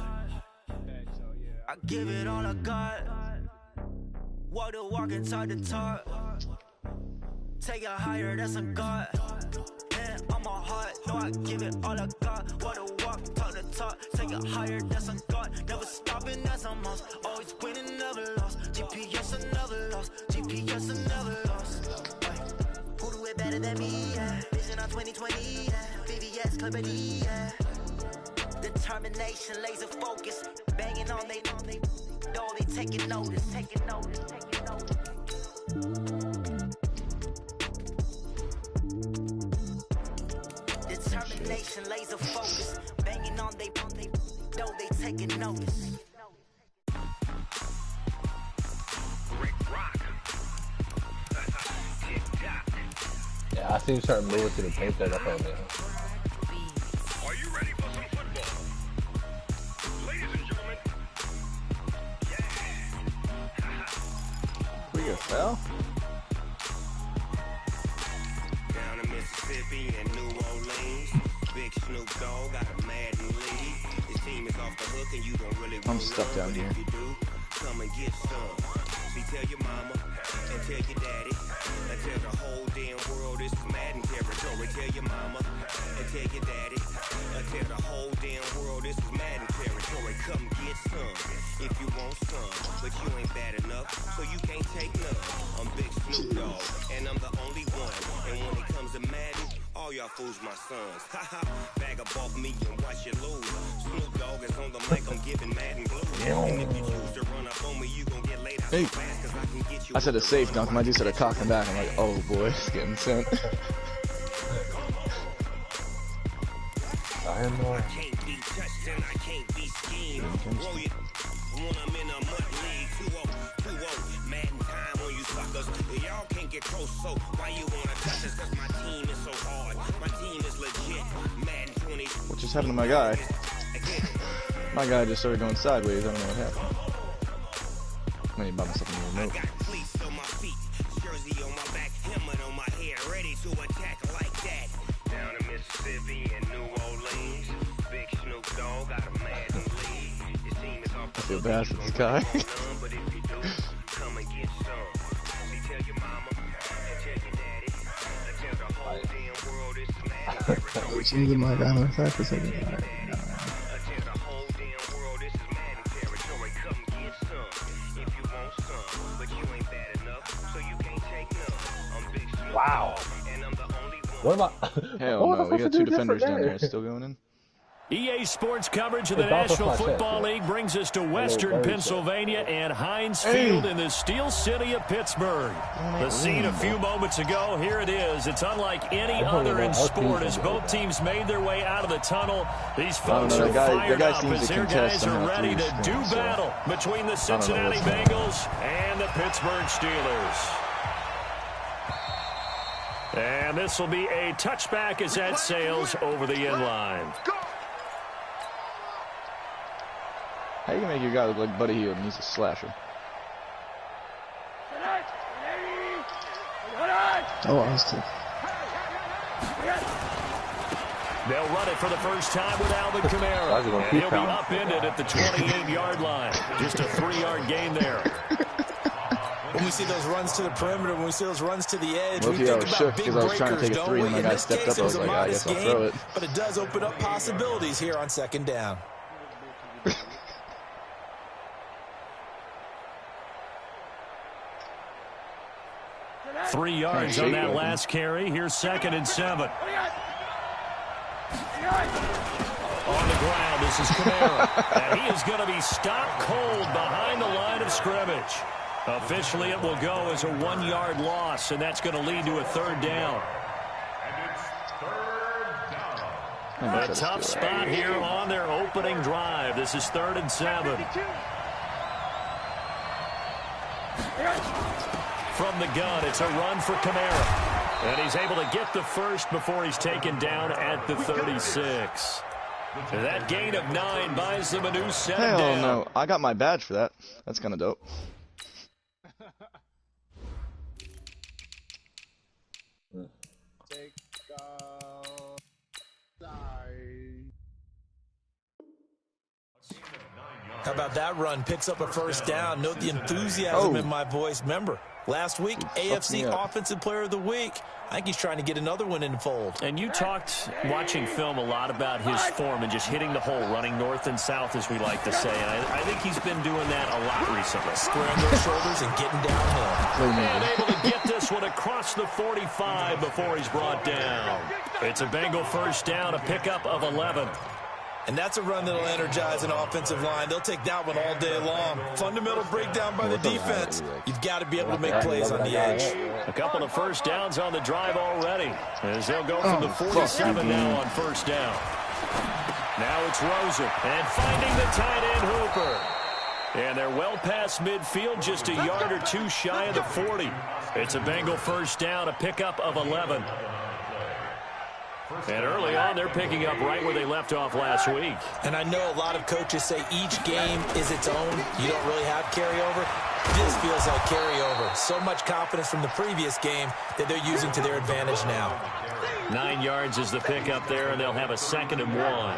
I give it all I got. Walk the walk inside the talk. Take it higher, that's a God. And on my heart, no, I give it all I got. Walk the walk, talk the talk. Take it higher, that's a God. Never stopping, that's a must. Always winning, never lost. GPS, I never lost. GPS, I never lost. Who do it better than me? Yeah. Vision on 2020. Yeah. VVS, Clippity. Yeah. Determination, laser focus. Banging on they, no, they taking notice. Taking notice, taking notice. Determination, laser focus. Banging on they, no, they taking notice. Yeah, I see you start moving to the paint there. That's all, man. Are you ready for some football? Ladies and gentlemen. We got foul? Down in Mississippi and New Orleans, Big Snoop Dogg got a Madden lead. His team is off the hook and you don't really I'm stuck down here. If you do, come and get some. See, tell your mama and tell your daddy and tell the whole damn world this is Madden territory. Tell your mama and tell your daddy and tell the whole damn world this is Madden territory. Come get some if you want some, but you ain't bad enough, so you can't take none. I'm Big Snoop Dogg and I'm the only one. And when it comes to Madden, all y'all fools my sons. Haha, bag up off me and watch you lose. Snoop Dogg is on the mic, I'm giving Madden blues. And if you choose to run up on me, you gon' get laid out so fast, cause I can get you. I said a safe dunk, my dude said a cock him back. I'm like, oh boy, it's getting sent. I am I can't be touched and I can't be schemed. Roll you when I'm in a mud league. 2-0, Madden time on you suckers. Y'all can't get close, so why you wanna touch us? Cause my team is so hard. My team is legit. Madden 20. What just happened to my guy? My guy just started going sideways. I don't know what happened. I need to buy myself a new remote. I got cleats on my feet, jersey on my back, helmet on my head, ready to attack like that. Down in Mississippi and New Orleans, Big Snoop Dogg got a Madden lead. His team is off the I feel bad for this guy. But if you do, come and get some. See, tell your mama and tell your daddy and tell the whole damn world this is Madden territory. Which is my guy on the side for a second. Tell the whole damn world this is Madden territory. Come get some if you want some, but you ain't bad enough, so you can't take none. I'm Big Snoop Wow. and I'm the only one. What am I? Hell no, we got 2 defenders down there. It's still going in. EA Sports coverage of the It's off of National my Football chest, League brings us to Western Pennsylvania and Heinz Field in the Steel City of Pittsburgh. The scene a few moments ago, here it is. It's unlike any other in sport as both teams made their way out of the tunnel. These folks are fired up as their guys are ready to do battle between the Cincinnati Bengals and the Pittsburgh Steelers. And this will be a touchback as that sails over the inline. How you gonna make your guy look like Buddy Hield and he's a slasher? Oh, I was too. They'll run it for the first time with Alvin Kamara. And he'll be upended at the 28-yard line. Just a 3-yard gain there. When we see those runs to the perimeter, when we see those runs to the edge, Well, we think I was about shook big because I was trying to breakers, take a don't 3 we? and my In guy this stepped case, up. I was it was a like, I modest guess I'll throw gain, it. but it does open up possibilities here on second down. 3 yards on that last carry. Here's 2nd and 7. On the ground, this is Kamara. And he is going to be stopped cold behind the line of scrimmage. Officially, it will go as a 1-yard loss, and that's going to lead to a 3rd down. A tough spot here on their opening drive. This is 3rd and 7. From the gun, it's a run for Kamara. And he's able to get the first before he's taken down at the 36. That gain of 9 buys them a new 7 down. Hell no. I got my badge for that. That's kind of dope. How about that run? Picks up a 1st down. Note the enthusiasm in my voice. Remember, last week, AFC Offensive Player of the Week. I think he's trying to get another one in the fold. And you talked, watching film, a lot about his form and just hitting the hole, running north and south, as we like to say. And I think he's been doing that a lot recently. Squaring those shoulders and getting downhill. And able to get this one across the 45 before he's brought down. It's a Bengal 1st down, a pickup of 11. And that's a run that'll energize an offensive line. They'll take that one all day long. Fundamental breakdown by the defense. You've got to be able to make plays on the edge. A couple of 1st downs on the drive already, as they'll go from the 47 now on 1st down. Now it's Rosen, and finding the tight end Hooper. And they're well past midfield, just a yard or 2 shy of the 40. It's a Bengal 1st down, a pickup of 11. And early on, they're picking up right where they left off last week. And I know a lot of coaches say each game is its own. You don't really have carryover. This feels like carryover. So much confidence from the previous game that they're using to their advantage now. 9 yards is the pickup there, and they'll have a 2nd and 1.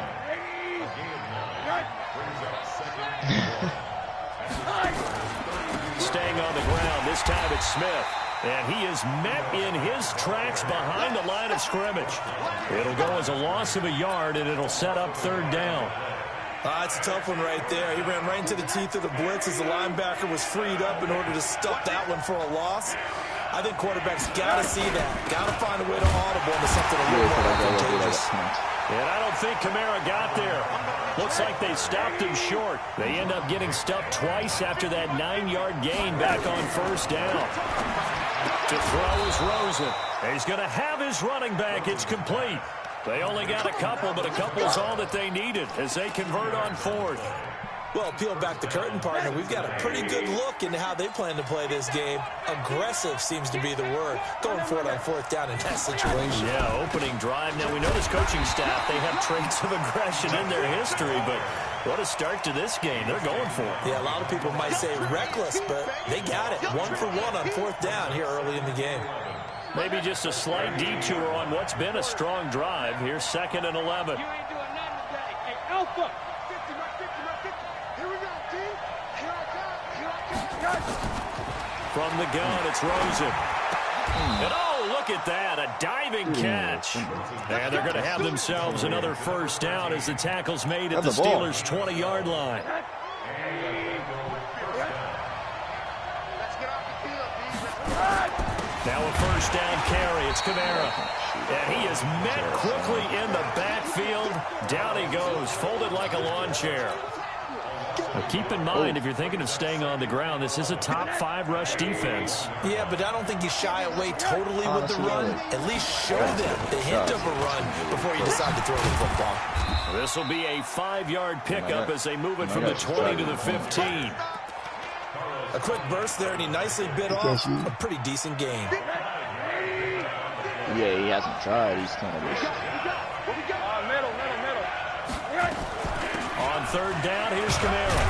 Staying on the ground, this time it's Smith. And he is met in his tracks behind the line of scrimmage. It'll go as a loss of a yard, and it'll set up 3rd down. It's a tough one right there. He ran right into the teeth of the blitz as the linebacker was freed up in order to stop that one for a loss. I think quarterbacks got to see that. Got to find a way to audible into something a little more advantageous. And I don't think Kamara got there. Looks like they stopped him short. They end up getting stuffed twice after that 9-yard gain back on 1st down. To throw is Rosen. He's going to have his running back. It's complete. They only got a couple, but a couple is all that they needed as they convert on 4th. Well, peel back the curtain, partner. We've got a pretty good look into how they plan to play this game. Aggressive seems to be the word. Going for it on 4th down in that situation. Yeah, opening drive. Now, we know this coaching staff, they have traits of aggression in their history, but what a start to this game. They're going for it. Yeah, a lot of people might say reckless, but they got it. 1 for 1 on 4th down here early in the game. Maybe just a slight detour on what's been a strong drive. Here's 2nd and 11. You ain't doing nothing today. Hey, Alpha. 50, 50. Here we go, team. Here I come. From the gun, it's Rosen. And oh, look at that, a diving catch. And they're going to have themselves another 1st down as the tackle's made at the Steelers' 20-yard line. Now a 1st down carry. It's Kamara. And he is met quickly in the backfield. Down he goes, folded like a lawn chair. Now keep in mind, if you're thinking of staying on the ground, this is a top 5 rush defense. Yeah, but I don't think you shy away totally with the run. At least show them the hint of a run before you decide to throw the football. This will be a 5-yard pickup as they move it from the 20 to the 15. A quick burst there, and he nicely bit off a pretty decent gain. Yeah, he hasn't tried. He's kind of just... Middle. On 3rd down, here's Kamara.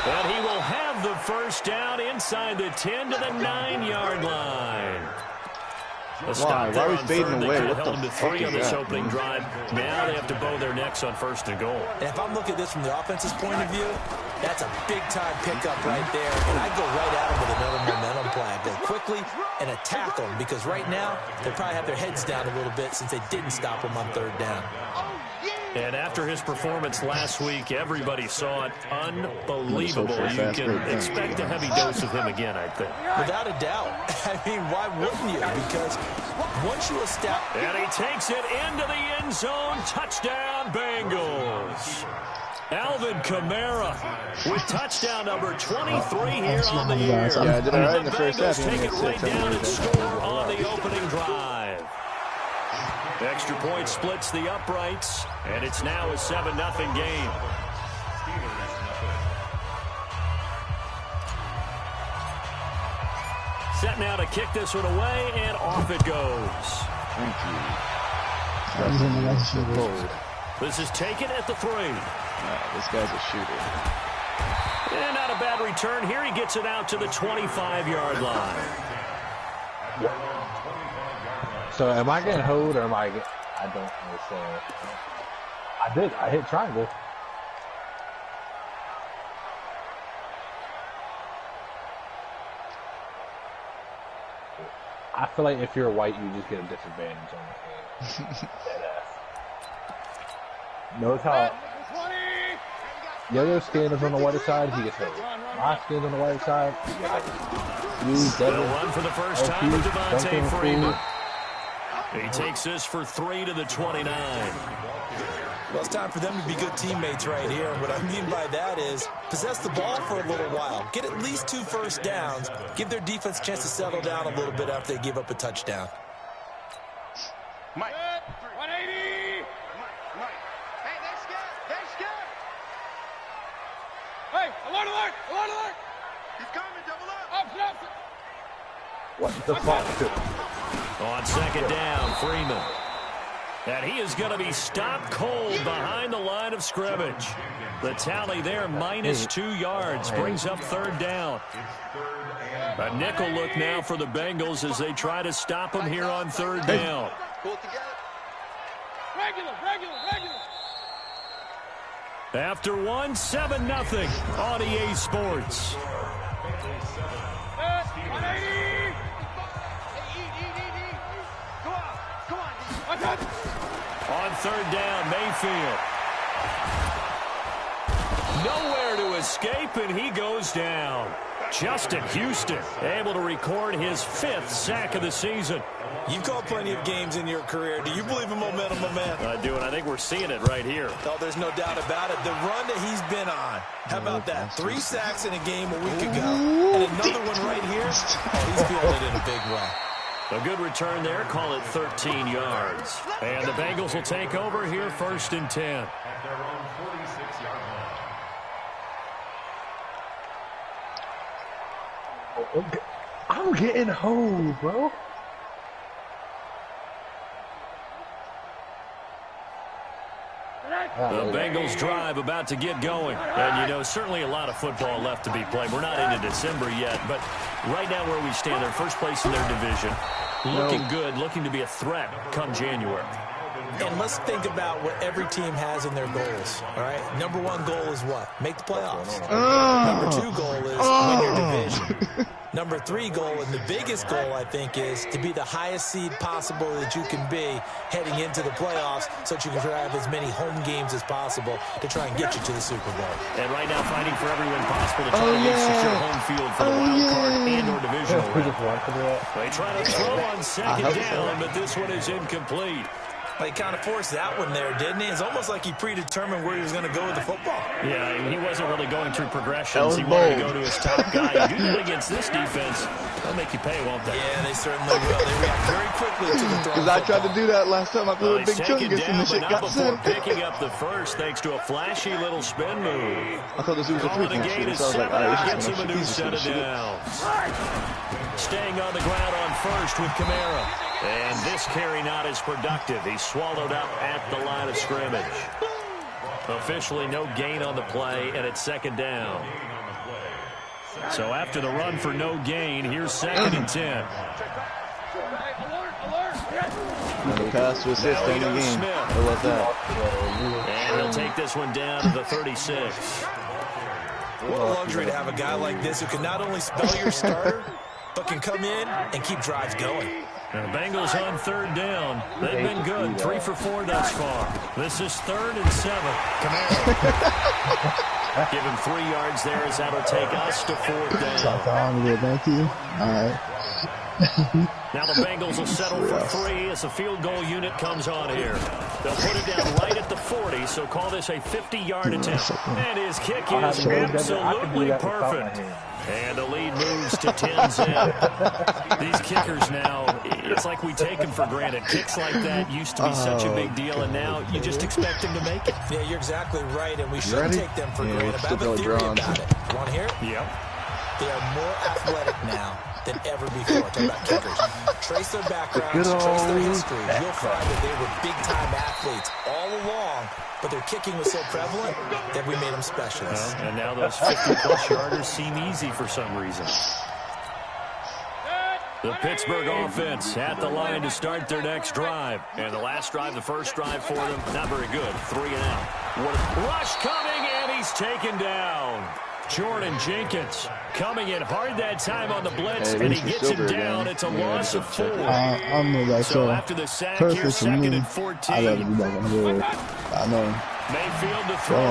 And he will have the 1st down inside the 10 to the 9-yard line. Why are we fading away? What the held to fuck 3 on is this that? opening drive. Now they have to bow their necks on 1st and goal. And if I'm looking at this from the offense's point of view, that's a big-time pickup right there. And I'd go right at him with another momentum play. Go quickly and attack them, because right now they probably have their heads down a little bit since they didn't stop him on 3rd down. Oh, yeah. And after his performance last week, everybody saw it. Unbelievable. You can expect a heavy dose of him again, I think. Without a doubt. I mean, why wouldn't you? Because once you establish... And he takes it into the end zone. Touchdown, Bengals. Alvin Kamara with touchdown number 23 here on the year. Yeah, I did all right in the first half. Take it right down and score on the opening drive. Extra point splits the uprights, and it's now a 7-0 game. Set now to kick this one away, and off it goes. Thank you. This is taken at the 3. This guy's a shooter. And not a bad return. Here he gets it out to the 25-yard line. So am I getting hold or am I getting... I don't understand. I hit triangle. I feel like if you're white, you just get a disadvantage on the game. Notice how yellow skin is on the white side, he gets hurt. My skin on the white side, They'll run for the first time with Devontae Freeman. He takes this for 3 to the 29. Well, it's time for them to be good teammates right here. What I mean by that is possess the ball for a little while. Get at least 2 first downs. Give their defense a chance to settle down a little bit after they give up a touchdown. Mike. 180. Mike. Hey, they're scared. They're scared. Hey, alert, alert, alert, alert. He's coming, double up. Up. what the fuck? On second down, Freeman. And he is going to be stopped cold behind the line of scrimmage. The tally there, minus 2 yards, brings up 3rd down. A nickel look now for the Bengals as they try to stop him here on 3rd down. Regular. After 7-0 on EA Sports. 180. Come on. On 3rd down, Mayfield. Nowhere to escape, and he goes down. Justin Houston able to record his 5th sack of the season. You've called plenty of games in your career. Do you believe in momentum, my man? I do, and I think we're seeing it right here. Oh, there's no doubt about it. The run that he's been on. How about that? 3 sacks in a game a week ago. And another one right here. Oh, he's feeling it in a big way. A good return there. Call it 13 yards. And the Bengals will take over here 1st and 10. I'm getting hold, bro. The Bengals drive about to get going. And, you know, certainly a lot of football left to be played. We're not into December yet, but right now where we stand, they're first place in their division. Looking good, looking to be a threat come January. And let's think about what every team has in their goals, all right? Number 1 goal is what? Make the playoffs. Number 2 goal is win your division. Number 3 goal, and the biggest goal, I think, is to be the highest seed possible that you can be heading into the playoffs so that you can have as many home games as possible to try and get you to the Super Bowl. And right now fighting for every win possible to try to secure home field for the wild card and or divisional round. They try to throw on second down, but this one is incomplete. He kind of forced that one there, didn't he? It's almost like he predetermined where he was going to go with the football. Yeah, he wasn't really going through progressions. He wanted to go to his top guy. Usually against this defense, they'll make you pay, won't they? Yeah, they certainly will. They react very quickly to the throw. Because I tried to do that last time. I threw a big chungus and the shit got sent. Picking up the first thanks to a flashy little spin move. I thought this was a 3-point shooter, so I was like, all right, this is going to be set of downs. Staying on the ground on first with Kamara. And this carry not as productive. He's swallowed up at the line of scrimmage. Officially no gain on the play, and it's 2nd down. So after the run for no gain, here's 2nd and 10. Another pass to assist in the game. How about that? And he'll take this one down to the 36. What a luxury to have a guy like this who can not only spell your starter, but can come in and keep drives going. And the Bengals on third down. They've been good, 3 for 4 thus far. This is 3rd and 7. Kamara. Give him 3 yards there as that'll take us to 4th down. Thank you. All right. Now the Bengals will settle for 3 as the field goal unit comes on here. They'll put it down right at the 40, so call this a 50-yard attempt. And his kick is absolutely perfect. And the lead moves to 10-zip. These kickers now, it's like we take them for granted. Kicks like that used to be such a big deal, and now you just expect them to make it. Yeah, you're exactly right, and we shouldn't take them for granted. But I have a theory about it. You want to hear it? Yep. They are more athletic now than ever before. Talking about kickers. Trace their backgrounds, trace their history. You'll find that they were big-time athletes all along, but their kicking was so prevalent that we made them specialists. Well, and now those 50-plus yarders seem easy for some reason. The Pittsburgh offense at the line to start their next drive. And the last drive, the first drive for them, not very good. 3 and out. Rush coming, and he's taken down. Jordan Jenkins coming in hard that time on the blitz, and he gets him down. It's a loss of 4. So after the sack here, 2nd and 14. I know. Mayfield to throw.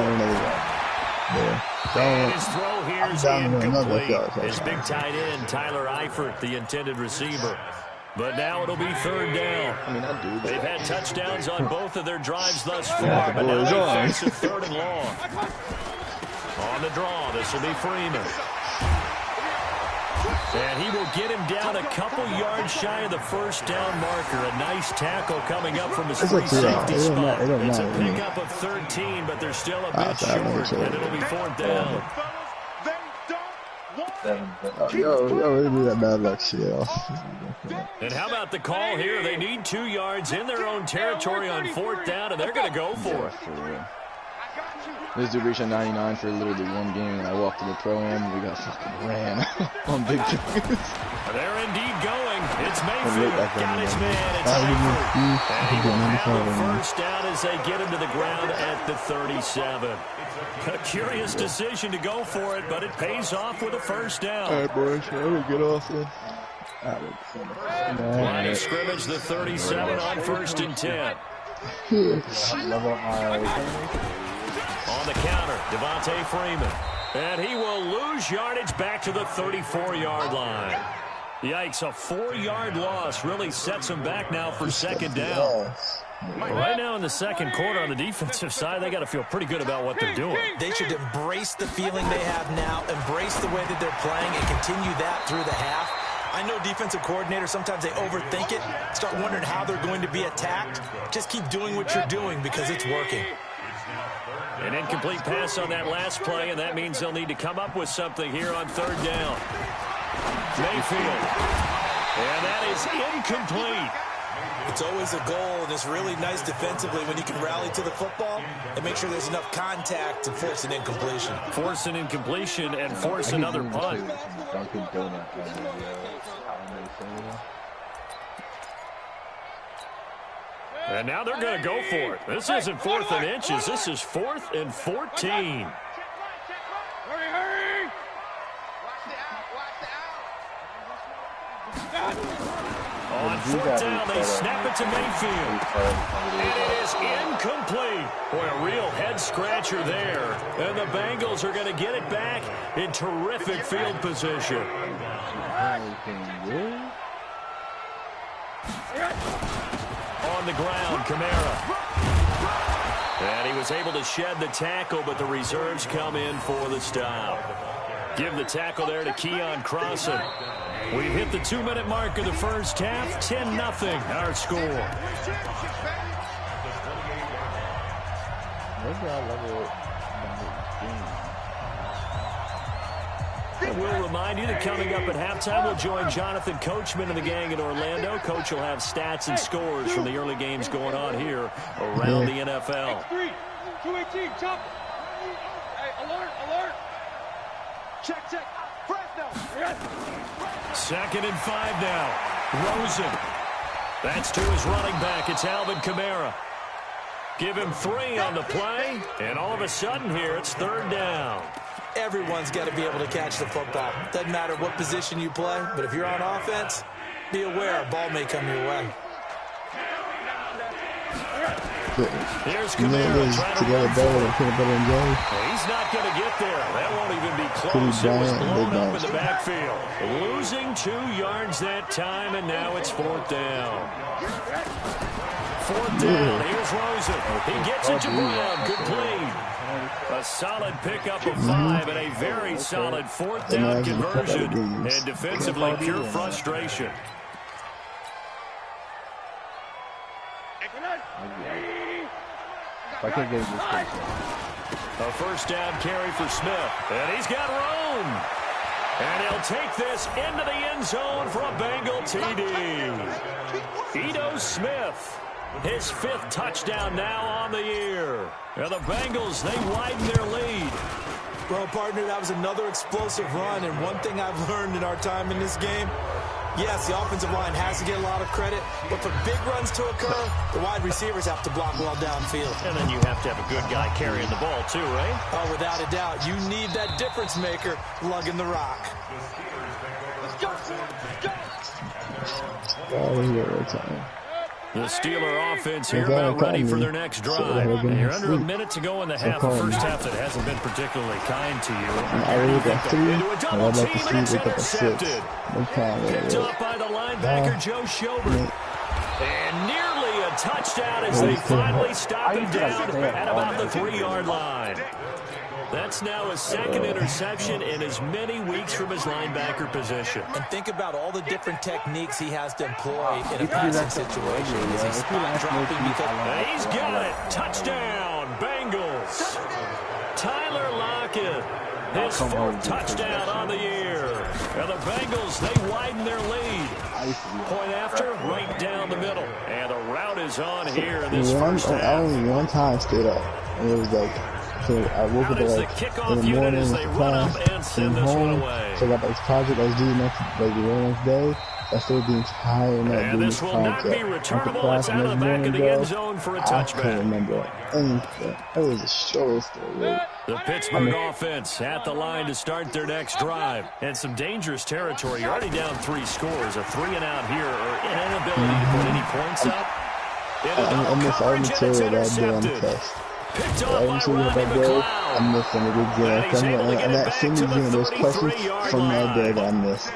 And his throw here is incomplete. His big tight end, Tyler Eifert, the intended receiver. But now it'll be 3rd down. They've had touchdowns on both of their drives thus far, but now they face a 3rd and long. On the draw, this will be Freeman. And he will get him down a couple yards shy of the first down marker. A nice tackle coming up from his free safety spot. It's a pickup of 13, but they're still a bit short, and it'll be 4th down. Yo, do that bad luck shit. And how about the call here? They need 2 yards in their own territory on 4th down, and they're going to go for it. This dude reached a 99 for literally 1 game, and I walked to the pro-am, we got fucking ran on big things. They're indeed going. It's Mayfield. Got his man. It's Eifert. And he will have a first down as they get him to the ground at the 37. A curious decision to go for it, but it pays off with a first down. All right, boys. We'll get off then. Line of scrimmage, the 37 on 1st and 10. On the counter, Devontae Freeman. And he will lose yardage back to the 34-yard line. Yikes, a 4-yard loss really sets him back now for 2nd down. Right now in the 2nd quarter on the defensive side, they got to feel pretty good about what they're doing. They should embrace the feeling they have now, embrace the way that they're playing, and continue that through the half. I know defensive coordinators, sometimes they overthink it, start wondering how they're going to be attacked. Just keep doing what you're doing because it's working. An incomplete pass on that last play, and that means they'll need to come up with something here on 3rd down. Mayfield. And that is incomplete. It's always a goal, and it's really nice defensively when you can rally to the football and make sure there's enough contact to force an incompletion. Force an incompletion and force another punt. And now they're going to go for it. This isn't 4th and inches. This is 4th and 14. Hurry! On 4th down, they snap it to Mayfield. And it is incomplete. Boy, a real head-scratcher there. And the Bengals are going to get it back in terrific field position. On the ground, Kamara. And he was able to shed the tackle, but the reserves come in for the stop. Give the tackle there to Keon Crossan. We've hit the 2-minute mark of the first half. 10-0 our score. And we'll remind you that coming up at halftime, we'll join Jonathan Coachman and the gang in Orlando. Coach will have stats and scores from the early games going on here around the NFL. 218, jump. Hey, alert. Check. Fresno. 2nd and 5 now. Rosen. That's to his running back. It's Alvin Kamara. Give him 3 on the play, and all of a sudden here, it's 3rd down. Everyone's got to be able to catch the football. Doesn't matter what position you play, but if you're on offense, be aware, ball may come your way. Here's Kamara trying to run He's not going to get there. That won't even be close. It was blown up in the backfield. Losing 2 yards that time, and now it's 4th down. 4th down. Here's Rosen. He gets it to Brown. Complete. A solid pickup of 5 and a very solid 4th down conversion. And defensively, pure frustration. I can't get it. A 1st down carry for Smith. And he's got room. And he'll take this into the end zone for a Bengal TD. Ito Smith, his 5th touchdown now on the year. And the Bengals, they widen their lead. Well, partner, that was another explosive run. And one thing I've learned in our time in this game, yes, the offensive line has to get a lot of credit, but for big runs to occur, the wide receivers have to block well downfield. And then you have to have a good guy carrying the ball too, right? Oh, without a doubt. You need that difference maker lugging the rock. The Steeler offense here about ready for their next drive. You're under a minute to go in the half. The first half that hasn't been particularly kind to you. Into a double team, and it's intercepted. Picked up by the linebacker, Joe Schobert. And nearly a touchdown as they finally stop him down at about the 3-yard line. That's now his 2nd interception in as many weeks from his linebacker position. And think about all the different techniques he has to employ in a passing situation. Is he spot dropping? He's got it. Touchdown, Bengals. Tyler Lockett, his 4th touchdown on the year. And the Bengals, they widen their lead. Point after, right down the middle. And the route is on here in this first half. I only one time stayed up, and it was like, so I woke up like in the morning with the class, came home, so I got this project I was doing the very next day. I stayed the entire night and this will not be returnable. It's out of the back of the end zone for a touchback. I can't remember anything. It was the shortest day. The Pittsburgh offense at the line to start their next drive. And some dangerous territory. You're already down 3 scores. A 3-and-out here, or an inability to put any points up. I missed all the material that I did on the test. Picked up by Rodney McLeod. I missed some of the exam. And that same exam, those questions from that day that I missed.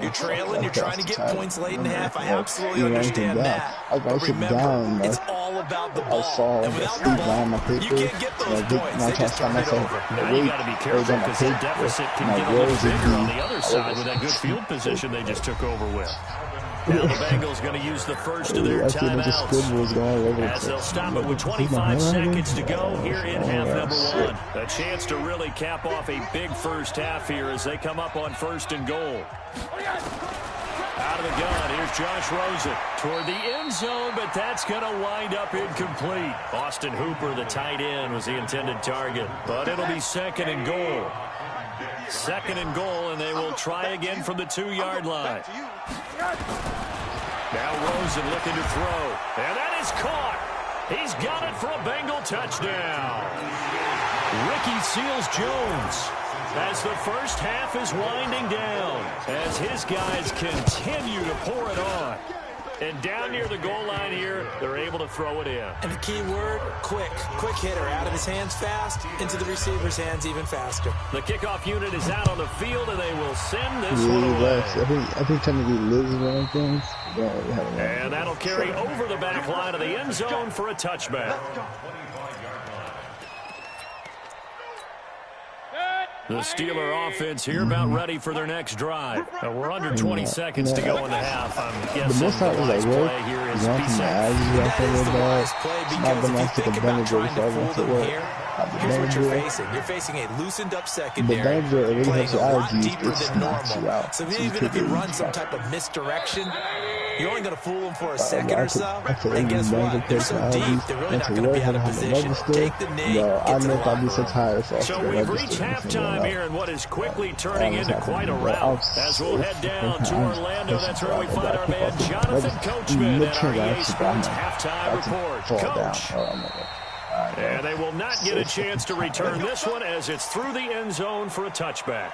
You're trailing, you're trying to get points late in half. I absolutely understand that. But remember, it's all about the ball. I saw and without the ball, you can't get those points. They just turn it over. Now you got to be careful because that deficit can get a little bigger on the other side with that good field position they just took over with. Now the Bengals going to use the first of their timeouts as they'll stop it with 25 seconds to go here in half number 1. A chance to really cap off a big first half here as they come up on 1st and goal. Out of the gun, here's Josh Rosen toward the end zone, but that's going to wind up incomplete. Austin Hooper, the tight end, was the intended target, but it'll be 2nd and goal. 2nd and goal, and they will try again from the 2-yard line. Now Rosen looking to throw, and that is caught. He's got it for a Bengal touchdown. Ricky Seals-Jones as the first half is winding down as his guys continue to pour it on. And down near the goal line here, they're able to throw it in. And the key word, quick. Quick hitter. Out of his hands fast, into the receiver's hands even faster. The kickoff unit is out on the field, and they will send this one away. I think technically Liz is one of things. And that'll carry over the back line of the end zone for a touchback. The Steeler offense here about ready for their next drive. We're under 20 seconds to go in the half. I'm guessing the wise play here is That is the wise play because if you think about trying to fool them here, here's what you're facing. You're facing a loosened up secondary, playing a lot deeper than normal. So even if you run some type of misdirection, you're only going to fool them for a second or so. And guess what? They're so deep, they're really not going to be out of position. Take the knee, get to the locker room. So we've reached halftime here in what is quickly turning into quite a rout. As we'll head down to Orlando, that's where we find our man Jonathan Coachman at our EA Sports halftime report. Coach. And they will not get a chance to return this one as it's through the end zone for a touchback.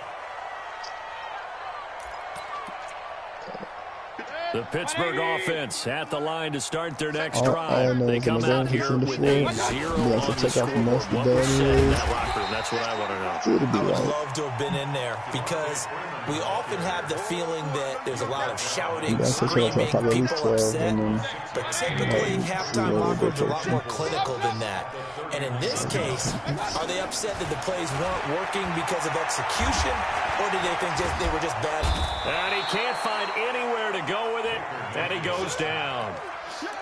The Pittsburgh offense at the line to start their next drive. They come out here with a 0 on the scoreboard. What was said in that locker room? That's what I want to know. I would love to have been in there because we often have the feeling that there's a lot of shouting, screaming, people upset. But typically, halftime locker rooms are a lot more clinical than that. And in this case, are they upset that the plays weren't working because of execution, or did they think they were just bad? And he can't find anywhere to go with it, and he goes down.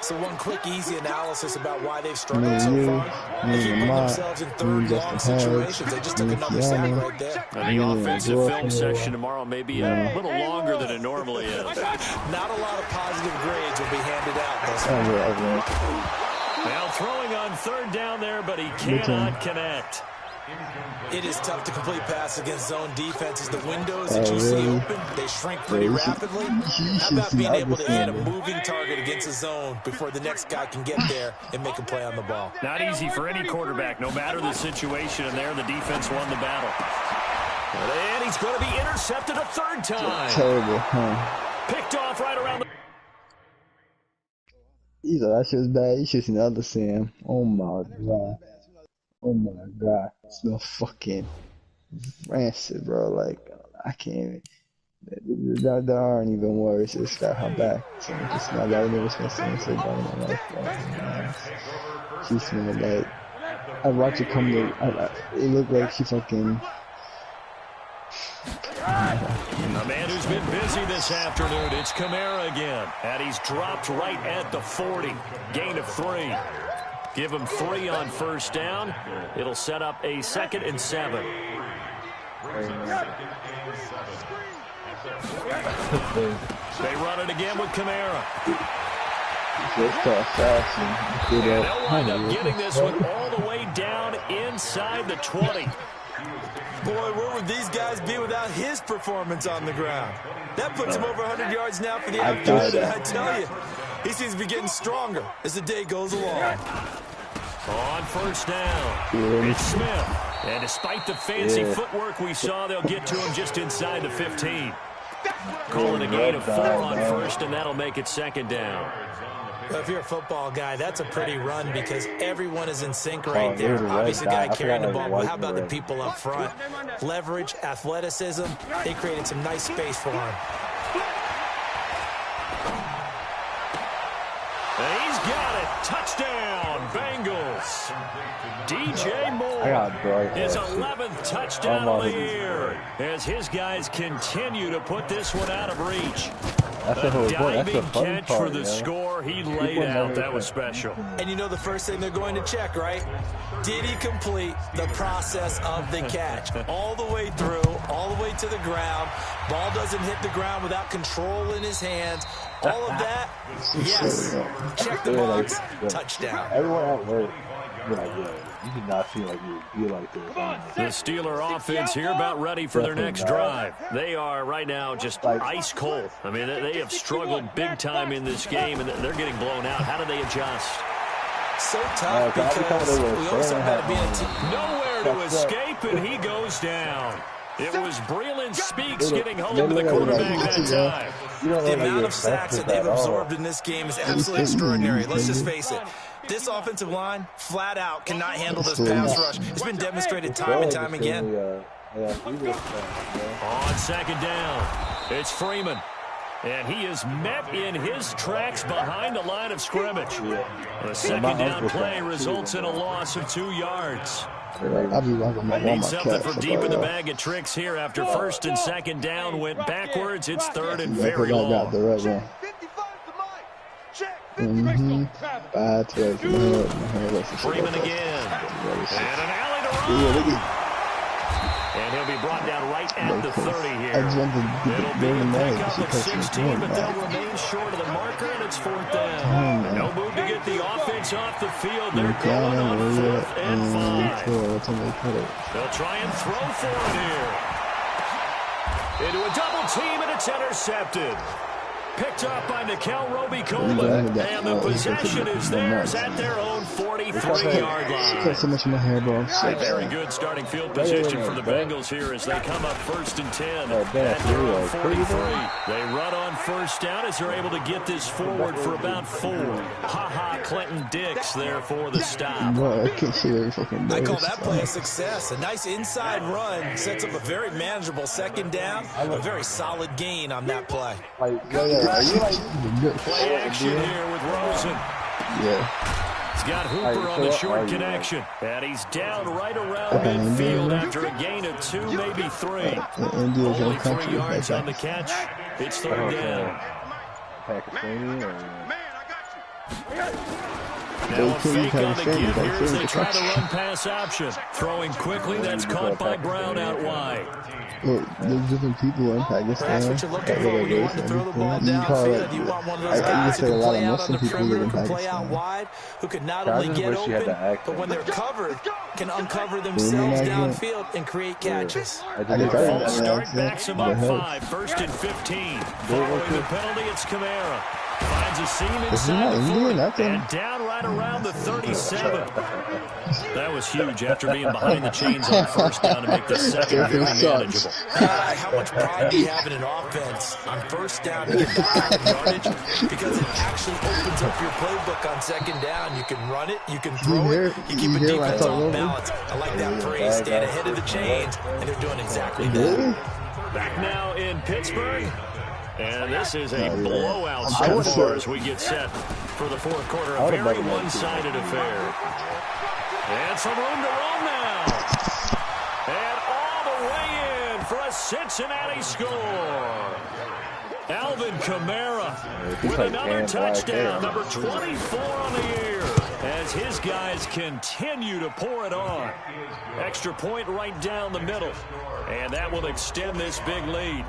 So one quick, easy analysis about why they've struggled so far. They keep putting themselves in third long situations. They just took another sack right there. And the offensive film session tomorrow may be a little longer than it normally is. Not a lot of positive grades will be handed out. Now throwing on third down there, but he cannot connect. It is tough to complete passes against zone defenses. The windows that you see open, they shrink pretty rapidly. How about being able to hit a moving target against a zone before the next guy can get there and make a play on the ball? Not easy for any quarterback, no matter the situation, and there the defense won the battle. And he's going to be intercepted a third time. Terrible, huh? Picked off right around the... You know, that shit was bad. You should see the other Sam. Oh my god. Oh my god. It smells fucking rancid, bro. Like, I can't even. There aren't even words. It's got her back. So it's not that I never smelled something so bad in my life. Bro. She smelled like. I watched it come to. It looked like she fucking. A man who's been busy this afternoon, it's Kamara again. And he's dropped right at the 40. Gain of 3. Give him 3 on first down. It'll set up a 2nd and 7. They run it again with Kamara. And they'll wind up getting this one all the way down inside the 20. Boy, where would these guys be without his performance on the ground? That puts him over 100 yards now for the afternoon. I tell you, he seems to be getting stronger as the day goes along. On first down, it's Smith. And despite the fancy footwork we saw, they'll get to him just inside the 15. Call it a gain of 4 on first, and that'll make it 2nd down. Well, if you're a football guy, that's a pretty run because everyone is in sync right there. Obviously, the guy carrying the ball. Well, how about the people up front? Leverage, athleticism. They created some nice space for him. And he's got it. Touchdown, Bengals. DJ Moore, his 11th touchdown of the year, as his guys continue to put this one out of reach. A diving catch for the score. He laid out. That was special. And you know the first thing they're going to check, right? Did he complete the process of the catch? All the way through, all the way to the ground. Ball doesn't hit the ground without control in his hands. All of that, yes. Check the box, touchdown. Everyone at work, you did not feel like you would feel like this. The Steeler offense here about ready for their next drive. They are right now just ice cold. I mean, they have struggled big time in this game, and they're getting blown out. How do they adjust? So tough because we also got to be a team. Nowhere to escape, and he goes down. It was Breland Speaks getting home to the quarterback that time. The amount of sacks that they've absorbed in this game is absolutely extraordinary. Let's just face it. This offensive line, flat out, cannot handle this pass rush. It's been demonstrated time and time again. On 2nd down, it's Freeman. And he is met in his tracks behind the line of scrimmage. The 2nd down play results in a loss of 2 yards. Need something from deep in the bag of tricks here after 1st and 2nd down went backwards. It's 3rd and very long. Freeman again. And an alley to run. And he'll be brought down right at the 30 here. It'll be a pickup of 16, but they'll remain short of the marker, and it's 4th down. No move to get the offense off the field. They're going on 4th and 5. They'll try and throw for it here. Into a double team, and it's intercepted. Picked up by Nikel Roby-Coleman, and the possession is theirs at their own 43-yard line. Got so much in my hair, bro. Very good starting field position for the Bengals here as they come up 1st and 10 at their own 43. They run on first down as they're able to get this forward for about 4. Ha-ha, Clinton Dix there for the stop. Bro, I can't see every fucking day. I call that play a success. A nice inside run sets up a very manageable second down. A very solid gain on that play. Play action here with Rosen. Yeah. He's got Hooper on the short connection. And he's down right around midfield after a gain of 2, maybe 3. Only 3 yards on the catch. It's 3rd down. Now a fake on the give here as they try to run pass option. Throwing quickly, that's caught by Brown out wide. Well, there's different people in Pakistan. That's what you're looking for when you want to throw the ball downfield. You want one of those guys who can play out on the perimeter, can play out wide, who can not only get open, but when they're covered, can uncover themselves downfield and create catches. Full start backs him up 5, 1st and 15. Following the penalty, it's Kamara. Finds a seam inside the 40 and down right around the 37. That was huge after being behind the chains on first down to make the second very manageable. How much pride do you have in an offense on first down to get that kind of yardage? Because it actually opens up your playbook on second down. You can run it, you can throw it, you keep a defense off balance. I like that phrase, staying ahead of the chains, and they're doing exactly that. Back now in Pittsburgh. And this is a blowout so far as we get set for the 4th quarter. A very one-sided affair. And some room to run now. And all the way in for a Cincinnati score. Alvin Kamara with another touchdown, number 24 on the year, as his guys continue to pour it on. Extra point right down the middle. And that will extend this big lead.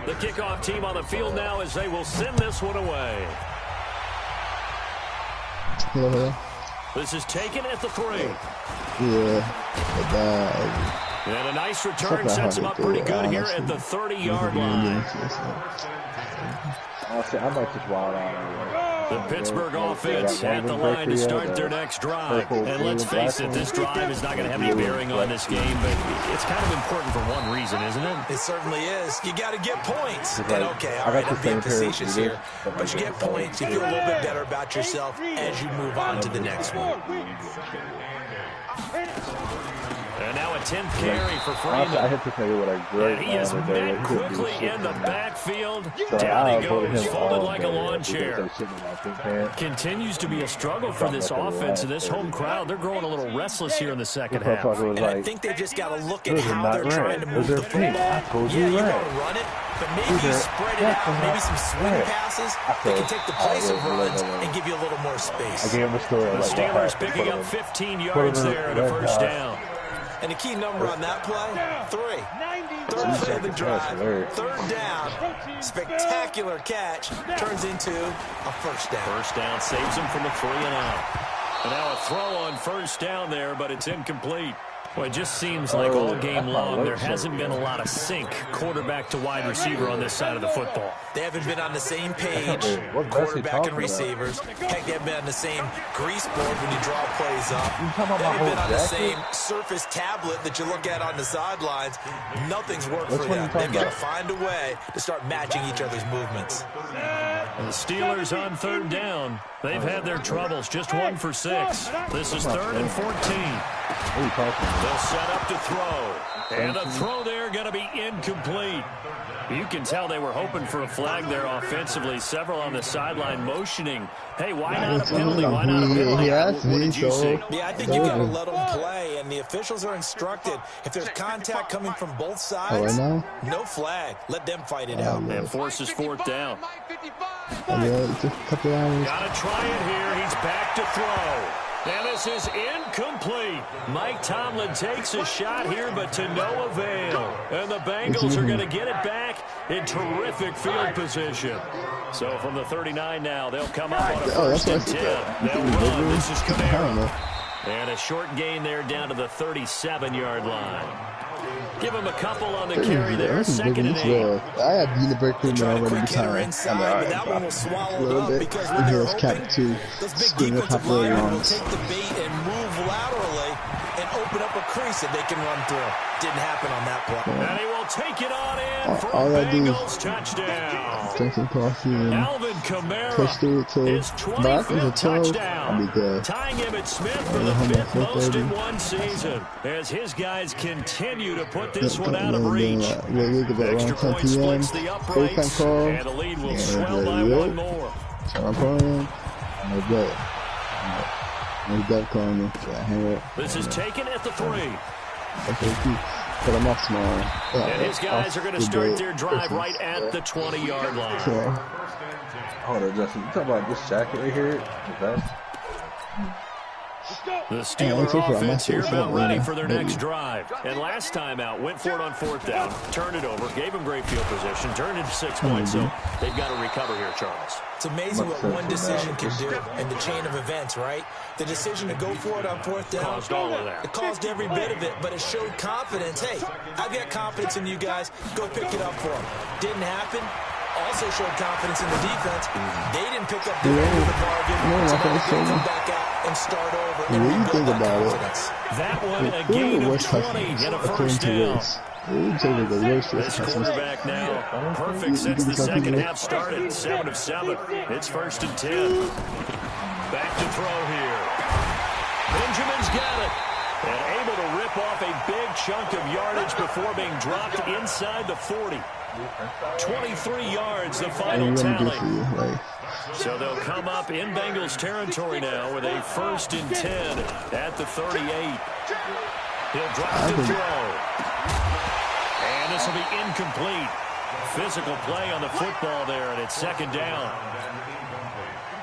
The kickoff team on the field now as they will send this one away. This is taken at the 3. And a nice return sets him up pretty good here at the 30-yard line. The Pittsburgh offense at the line to start their next drive. And let's face it, this drive is not going to have any bearing on this game, but it's kind of important for one reason, isn't it? It certainly is. You got to get points. And okay, all right, I'm being facetious here, but you get points, you feel a little bit better about yourself as you move on to the next one. And now a 10th carry for Freeman. And he is met quickly in the backfield. Down he goes, folded like a lawn chair. Continues to be a struggle for this offense and this home crowd. They're growing a little restless here in the second half. And I think they've just got to look at how they're trying to move the football. Yeah, you want to run it, but maybe you spread it out, maybe some swing passes that can take the place of runs and give you a little more space. The Steelers picking up 15 yards there at a first down. And the key number on that play, 3. 3rd play of the drive, 3rd down, spectacular catch, turns into a first down. First down saves him from a 3 and out. And now a throw on first down there, but it's incomplete. Well, it just seems like all game long there hasn't been a lot of sync quarterback to wide receiver on this side of the football. They haven't been on the same page, quarterback and receivers. Heck, they haven't been on the same grease board when you draw plays up. They haven't been on the same surface tablet that you look at on the sidelines. Nothing's worked for them. They've got to find a way to start matching each other's movements. And the Steelers on 3rd down. They've had their troubles, just 1 for 6. This is 3rd and 14. They'll set up to throw. And the throw there going to be incomplete. You can tell they were hoping for a flag there offensively. Several on the sideline motioning. Hey, why not a penalty? Why not a penalty? What did you see? Yeah, I think you got to let them play, and the officials are instructed. If there's contact coming from both sides, no flag. Let them fight it out. And forces 4th down. Got to try it here. He's back to throw. And this is incomplete. Mike Tomlin takes a shot here, but to no avail. And the Bengals are going to get it back in terrific field position. So from the 39 now, they'll come up on a 1st and 10. They'll run. This is Kamara. And a short gain there down to the 37-yard line. Give him a couple on the carry there. Second and 8. I had Bean the Breakroom already behind. Inside, but that one will swallow up because when they're hoping, those big defensive linemen will take the bait and move laterally and open up a crease that they can run through. Didn't happen on that play. And he will take it on in for a Bengals touchdown. Drinking coffee and Alvin Kamara, push through it to his 25th touchdown, I'll be good. tying Emmitt Smith for the 5th most in one season, as his guys continue to put this one out of reach. Extra point splits the uprights, and the lead will swell by one more. So I'm calling. No good. No good calling me. This is taken at the 3. Okay, but I'm off small. And his guys are going to start their drive right at the 20-yard line. Hold on, Justin. You talking about this jacket right here? The Steeler offense here about ready for their next drive. And last time out, went for it on 4th down, turned it over, gave them great field position, turned it to 6 points. So they've got to recover here, Charles. It's amazing what one decision can do in the chain of events, right? The decision to go for it on 4th down, caused all of that. It caused every bit of it, but it showed confidence. Hey, I've got confidence in you guys. Go pick it up for them. Didn't happen. Also showed confidence in the defense. They didn't pick up the end of the bargain. So now they can come back out and start over and rebuild that confidence. That one, a gain of 20 and a first down. This quarterback now perfect since the second half started. 7 of 7. It's 1st and 10. Back to throw here. Benjamin's got it. And able to rip off a big chunk of yardage before being dropped inside the 40. 23 yards, the final tally. So they'll come up in Bengals territory now with a 1st and 10 at the 38. He'll drop to throw. And this will be incomplete. Physical play on the football there, and it's 2nd down.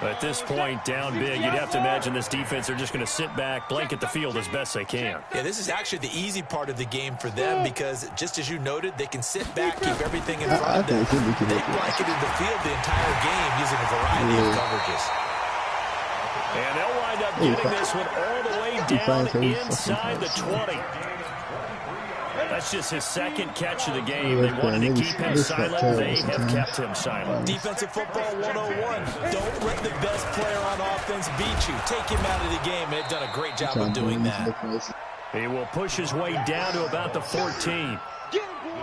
At this point, down big, you'd have to imagine this defense, they're just going to sit back, blanket the field as best they can. Yeah, this is actually the easy part of the game for them because, just as you noted, they can sit back, keep everything in front of them. They blanketed the field the entire game using a variety of coverages. And they'll wind up getting this one all the way down inside the 20. That's just his 2nd catch of the game. They wanted to keep him silent. They have kept him silent. Defensive football 101. Don't let the best player on offense beat you. Take him out of the game. They've done a great job of doing that. He will push his way down to about the 14.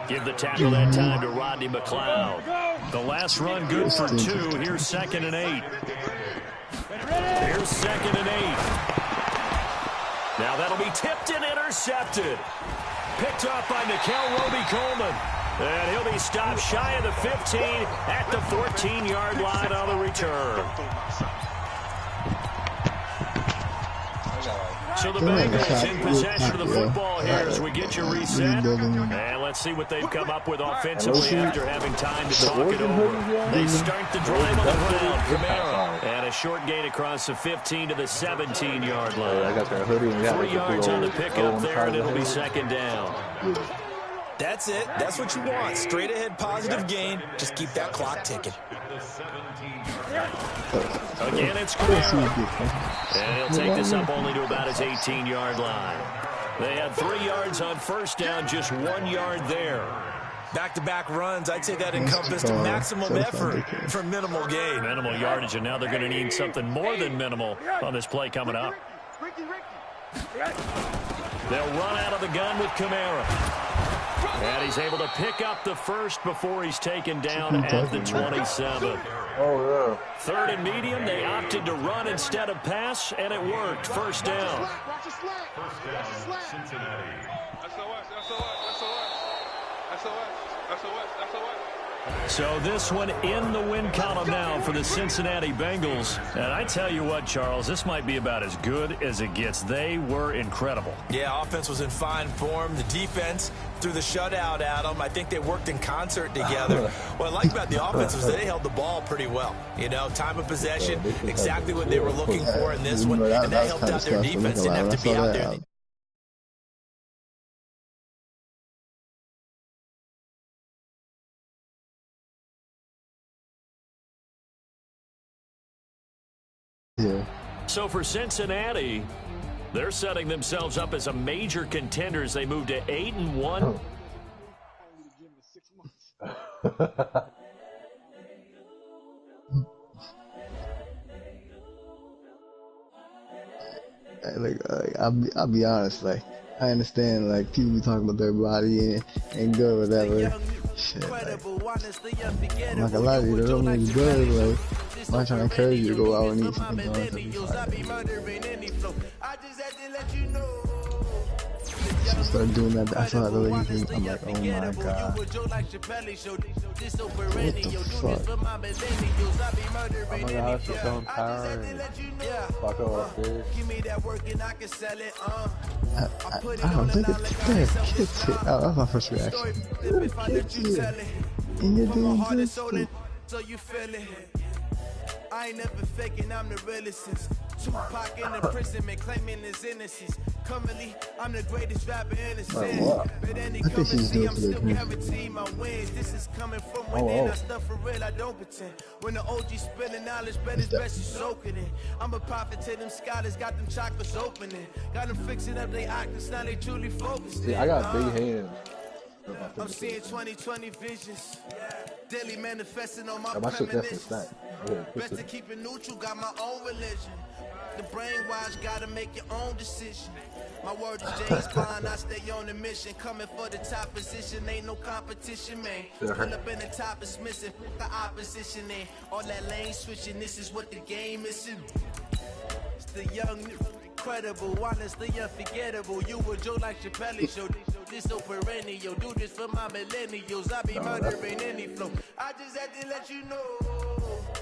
Give the tackle that time to Rodney McLeod. The last run good for 2. Here's 2nd and 8. Here's 2nd and 8. Now that'll be tipped and intercepted. Picked off by Nikel Roby-Coleman. And he'll be stopped shy of the 15 at the 14-yard line on the return. So the Bengals in possession of the football here as we get you reset. And let's see what they've come up with offensively after having time to talk it over. They start the drive on the ground. Kamara. And a short gain across the 15 to the 17-yard line. 3 yards on the pickup there, and it'll be 2nd down. That's it. That's what you want. Straight ahead positive gain. Just keep that clock ticking. Again, it's Kamara. And he'll take this up only to about his 18-yard line. They had 3 yards on 1st down, just 1 yard there. Back-to-back runs, I'd say that encompassed maximum effort for minimal gain. Minimal yardage, and now they're going to need something more than minimal on this play coming up. They'll run out of the gun with Kamara. And he's able to pick up the 1st before he's taken down at the 27. Oh, yeah. 3rd and medium, they opted to run instead of pass, and it worked. 1st down. So this one in the win column now for the Cincinnati Bengals. And I tell you what, Charles, this might be about as good as it gets. They were incredible. Yeah, offense was in fine form. The defense threw the shutout at them. I think they worked in concert together. What I like about the offense was they held the ball pretty well. You know, time of possession, exactly what they were looking for in this one. And that helped out their defense. Didn't have to be out there. So for Cincinnati, They're setting themselves up as a major contender as they move to 8-1. I'll be honest, like, I understand, like, people be talking about their body and good or whatever. Shit, like, I'm not gonna lie to you, that don't mean it's good, like, I'm not trying to encourage you to go out and eat some McDonald's. I started doing that, I saw that other thing, I'm like, oh my god. What the fuck? Oh my gosh, I'm so tired. Fuck off, dude. I don't think it's kids here. Oh, that was my first reaction. Kids here. And you're doing this too. So you feel it. I ain't never faking, I'm the realest since Tupac in imprisonment, claiming his innocence. Currently, I'm the greatest rapper in the scene. But any currency, I'm still guaranteeing my wins. This is coming from within. I stuff for real, I don't pretend. When the OG spilling knowledge, bet it's best you soak it in. I'm a prophet to them scholars, got them chakras opening. Got them fixing up they octaves, now they truly focused. See, I got big hands. I'm seeing 2020 visions. Daily manifesting on my premonitions. Best to keep it neutral, got my own religion. The brainwash, gotta make your own decision. My word is James Bond, I stay on the mission. Coming for the top position, ain't no competition, man. Pull up in the top is missing, the opposition in. All that lane switching, this is what the game is. It's the young, incredible, honestly unforgettable. You were Joe like Chappelle show. This so perennial, do this for my millennials. I be murdering any flow. I just had to let you know.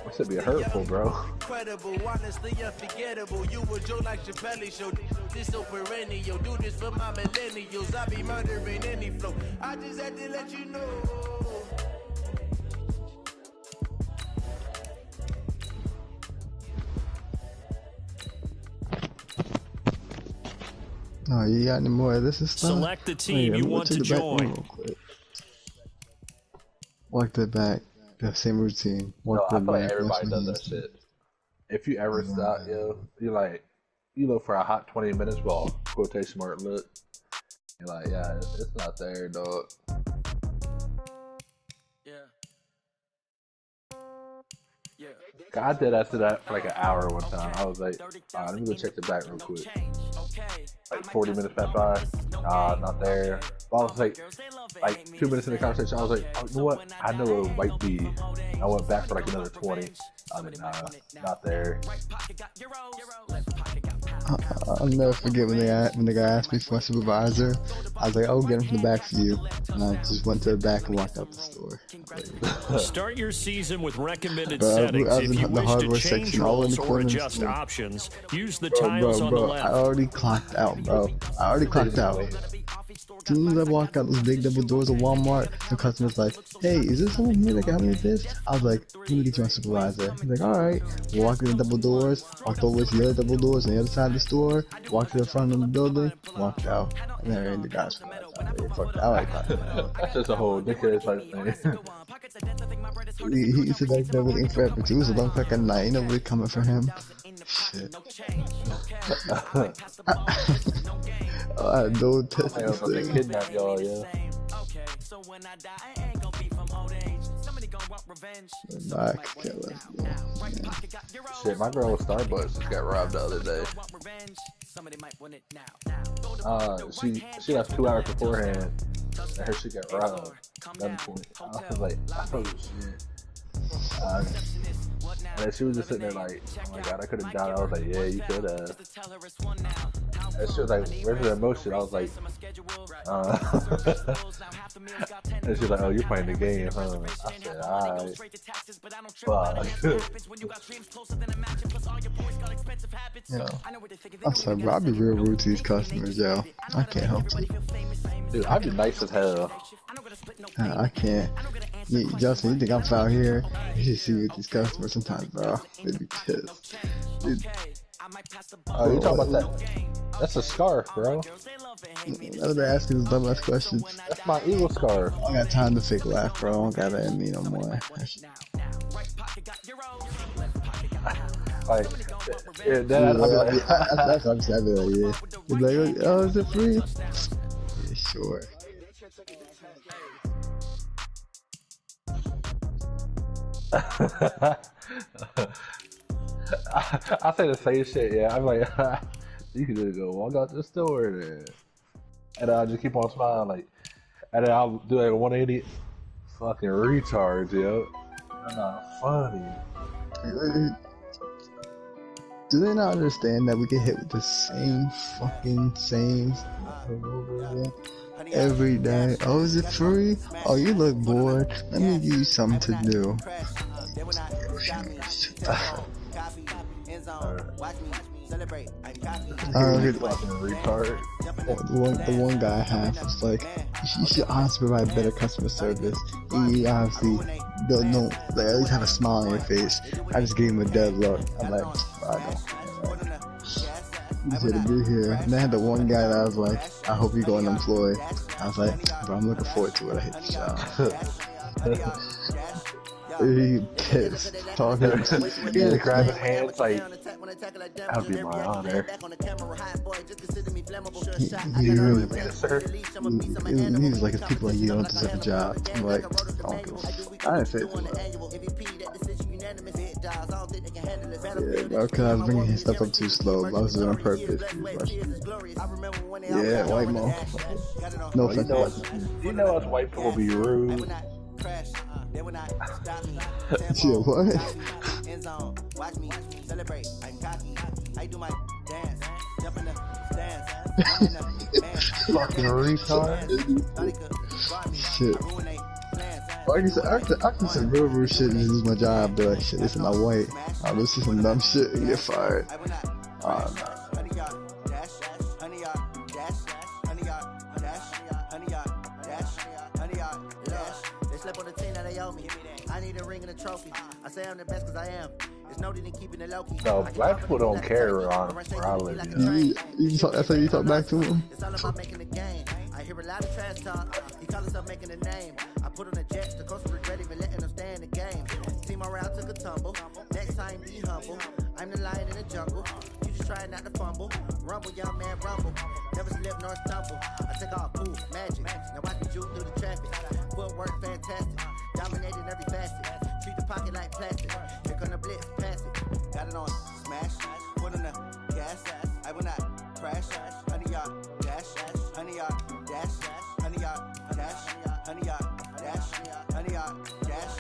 That should be hurtful, bro. Incredible, honestly unforgettable. You were Joe like Chappelle show. This so perennial, do this for my millennials. I be murdering any flow. I just had to let you know. Oh, you got any more of this stuff? Select the team you want to join. Walk that back. That same routine. Walk I feel like everybody does that shit. If you ever stop, you look for a hot 20 minutes ball, quotation mark look. You're like, yeah, it's not there, dog. I did after that for like an hour one time. I was like, let me go check the back real quick. Like 40 minutes passed by. Not there. I was like 2 minutes in the conversation. I was like, oh, you know what? I know it might be. I went back for like another 20. I mean, not there. I'll never forget when the guy asked me for a supervisor. I was like, "I'll get him from the back for you," and I just went to the back and walked out the store. Start your season with recommended settings. If you wish to change roles or adjust options, use the tiles on the left. I already clocked out, bro. As soon as I walk out those big double doors of Walmart, the customer's like, "Hey, is there someone here that got me this?" I was like, "Let me get you my supervisor." He's like, "Alright." Walked in the double doors, walked over to the other double doors on the other side of the store, walked to the front of the building, walked out. And then the guy's fucked out like that. That's just a whole dickhead type thing. He said like they're waiting forever too, so don't fucking night. Ain't nobody coming for him. Shit. I don't test this thing. Kidnap y'all, yeah. Shit, my girl with Starbucks just got robbed the other day. She left 2 hours beforehand, and her shit got robbed. Gunpoint. I was like, oh shit. And then she was just sitting there like, oh my god, I could have died. I was like, yeah, you could have. And she was like, where's the emotion? I was like, and she was like, oh, you're playing the game, huh? I said, alright. I'm sorry, bro. I be real rude to these customers, yo. I can't help it. Dude, I be nice as hell. I can't. Justin, you think I'm out here? You should see with these customers sometimes, bro. They be pissed. Dude. Oh, you talking about that? That's a scarf, bro. They're asking these dumbass questions. That's my eagle scarf. I don't got time to fake laugh, bro. I don't got that in me no more. Like, yeah, that's what I'm saying. I'd be like, yeah. You'd be like, oh, is it free? Yeah, sure. I say the same shit, yeah. I'm like, you can just go walk out the store then. And I'll just keep on smiling, like, and then I'll do like a 180. Fucking retards, yo. They're not funny. Do they not understand that we get hit with the same fucking sayings over again? Every day. Oh, is it free? Oh, you look bored. Let me give you something to do. The one guy I have was like, you should honestly provide better customer service. He obviously don't like, at least have a smile on your face. I just gave him a dead look. I'm like, I know. He's here to be here. And I had the one guy that I was like, I hope you go unemployed. I was like, bro, I'm looking forward to it. I hate this job. He pissed. Talking. He had to grab his hands like, that'd be my honor. He really did, sir. He was like, if people like you don't deserve a job. I'm like, I didn't say it too much. Yeah, bro, because I was bringing his stuff up too slow. I was doing it on purpose. Yeah, white mom. No offense. You know us white people be rude. Yeah, what? Fucking retard. Shit. Well, I can say real shit and lose my job, but like, shit, this is not white. I'll just see some dumb shit and get fired. No, black people don't care where I live. That's how you talk back to him? I hear a lot of trash talk. He call himself making a name. I put on a jet, the coast regret even letting them stay in the game. Team around took a tumble. Next time be humble. I'm the lion in the jungle. You just try not to fumble. Rumble, young man, rumble. Never slip nor stumble. I take off, ooh, magic. Now I can juke through the traffic. Footwork fantastic. Dominating every facet. Treat the pocket like plastic. Here come the blitz, pass it. Got it on smash. Put on the gas. I will not crash. Honey yard dash. Honey yard dash. Honey yard dash. Honey yard dash. Honey yard dash.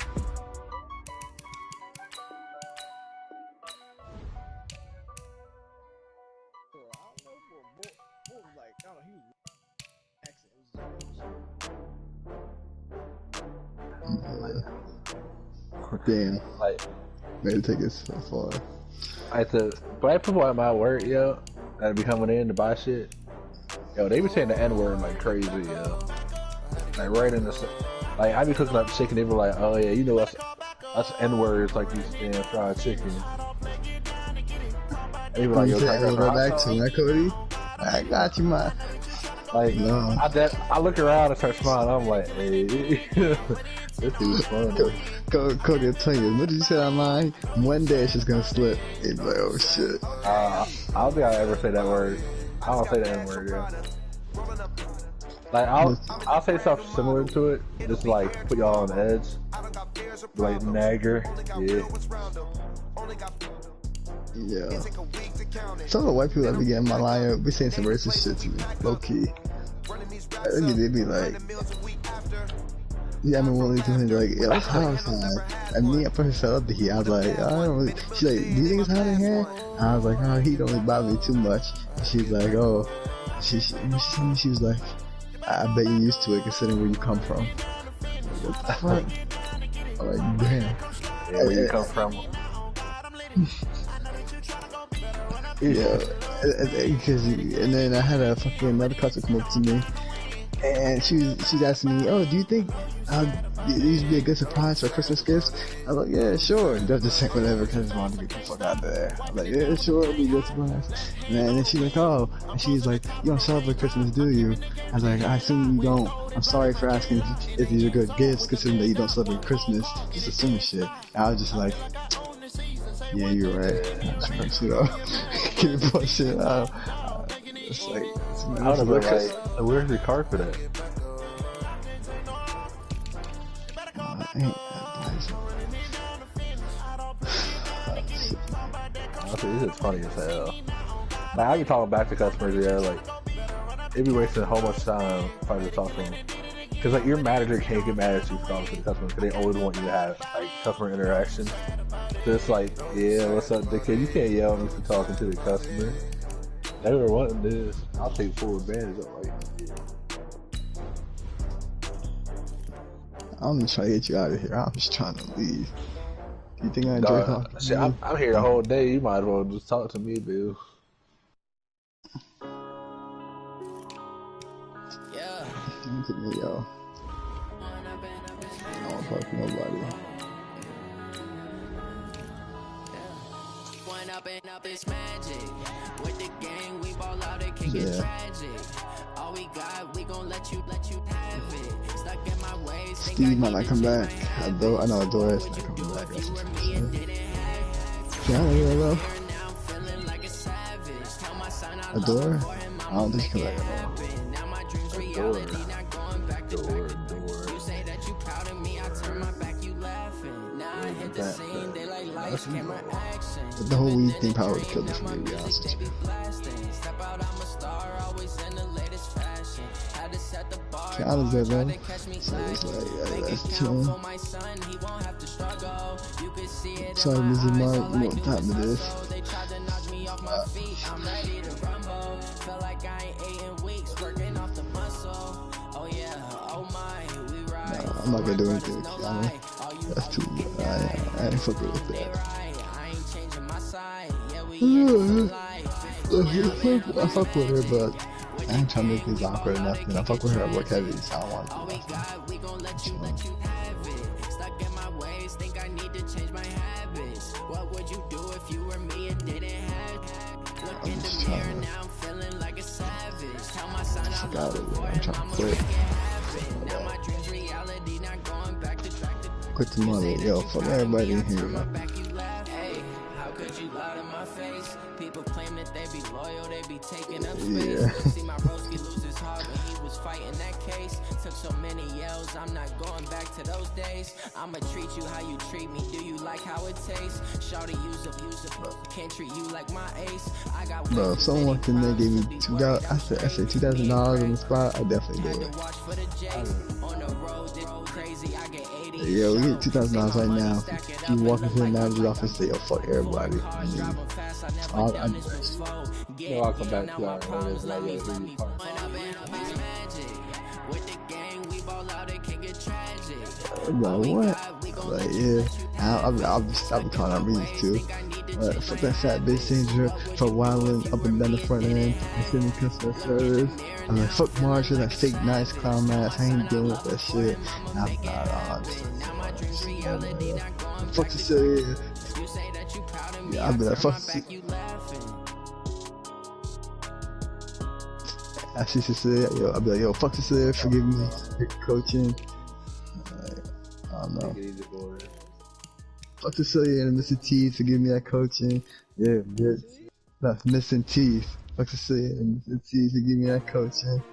Damn. Like, made it take it so far. The black people at my work, yo, that be coming in to buy shit, yo, they be saying the N-word like crazy, yo. Like right in the, like I be cooking up chicken, they be like, oh yeah, you know us N-words like these damn fried chicken. They be like, yo, go back to that, Cody. I got you, man. Like, no. I look around and start smiling. I'm like, hey, this is funny. Cody, I'll tell you, what did you say online? One day it's just gonna slip. It's like, oh shit. I don't think I'll ever say that word. I don't say the N-word, yeah. Like, I'll say something similar to it, just like put y'all on the edge. Like, nagger, yeah. Yeah. Some of the white people that be getting my line be saying some racist shit to me, low key. They be like, yeah, I mean, one of these things like, yeah, it's hot outside. And me, at first, I fell up the heat. I was like, I don't really. She's like, do you think it's hot in here? And I was like, oh, heat don't really bother me too much. And she's like, oh, she was like, I bet you're used to it considering where you come from. What the fuck? I'm like, damn. Yeah, where you come from? Yeah, because and then I had a fucking another customer come up to me, and she's asking me, oh, do you think these would be a good surprise for Christmas gifts? I was like, yeah, sure. Just say whatever, because I just wanted to get the fuck out of there. I was like, yeah, sure, it'll be a good surprise. And then she's like, oh, and she's like, you don't celebrate Christmas, do you? I was like, I assume you don't. I'm sorry for asking if these are good gifts, considering that you don't celebrate Christmas. Just assuming shit. And I was just like, Yeah, you're right. Get it busted out. It's like, I don't know, right? Where's the carpet at? Honestly, this is funny as hell. Like, I be talking back to customers, yeah, like, they be wasting so much time trying to talk to them. Because, like, your manager can't get mad at you for talking to the customer because they always want you to have, like, customer interaction. Just like, yeah, what's up, dickhead? You can't yell at me for talking to the customer. They were wanting this. I'll take full advantage of it. I'm gonna try to get you out of here. I'm just trying to leave. You think I enjoy talking? Shit, I'm here the whole day. You might as well just talk to me, Bill. Yeah. Look at me, yo. I don't talk to nobody. Up is magic. With the gang, we ball out, it can get tragic. All we got, we gon' let you have it. Stuck in my ways. Steve might not come back. I know Doris not coming back. Yeah, though. Adore? I don't think she come back at all. Adore. You say that you proud of me, I turn my back, you laughing. Now I hit the scene, they like lights, camera, action. The whole weed thing probably would kill me for me, to be honest with you. Keanu's there, man. So it's like, that's chilling. Sorry, Mrs. Mark, you know what time it is. I'm not gonna do anything with Keanu. That's too I ain't fucking with that. I fuck with her, but I ain't trying to make things awkward enough. And I fuck with her at work heavy, so I don't want to do that. I'm just trying to fuck out of it. I'm trying to quit. Quit the money, yo. Fuck everybody in here, man. People claim that they be loyal, they be taking up space. See my broski lose his heart when he was fighting that case. Took so many yells, I'm not going back to those days. I'ma treat you how you treat me. Do you like how it tastes? Shawty use up, can't treat you like my ace. I got bro, if someone walked in there gave me $2,000, I said $2,000 on the spot, I definitely do it. Yeah, we get $2,000 right now. If you walk into the manager's office and say, yo, fuck everybody. I'll come back to that. Bro, what? Like, yeah. I'll be calling out reasons too. Fuck that fat bitch danger for wilding up and down the front end and sending customer service. I'm like, fuck Marsha, that fake nice clown mask. I ain't dealing with that shit. Fuck Cecilia. Yeah, I'll be like, fuck Cecilia. I see Cecilia, yo, I'll be like, yo, fuck Cecilia, forgive me for coaching. I don't know. Fuck Cecilia and Mr. Teeth for giving me that coaching. Yeah, bitch. That's missing teeth. Fuck Cecilia and Mr. Teeth for giving me that coaching.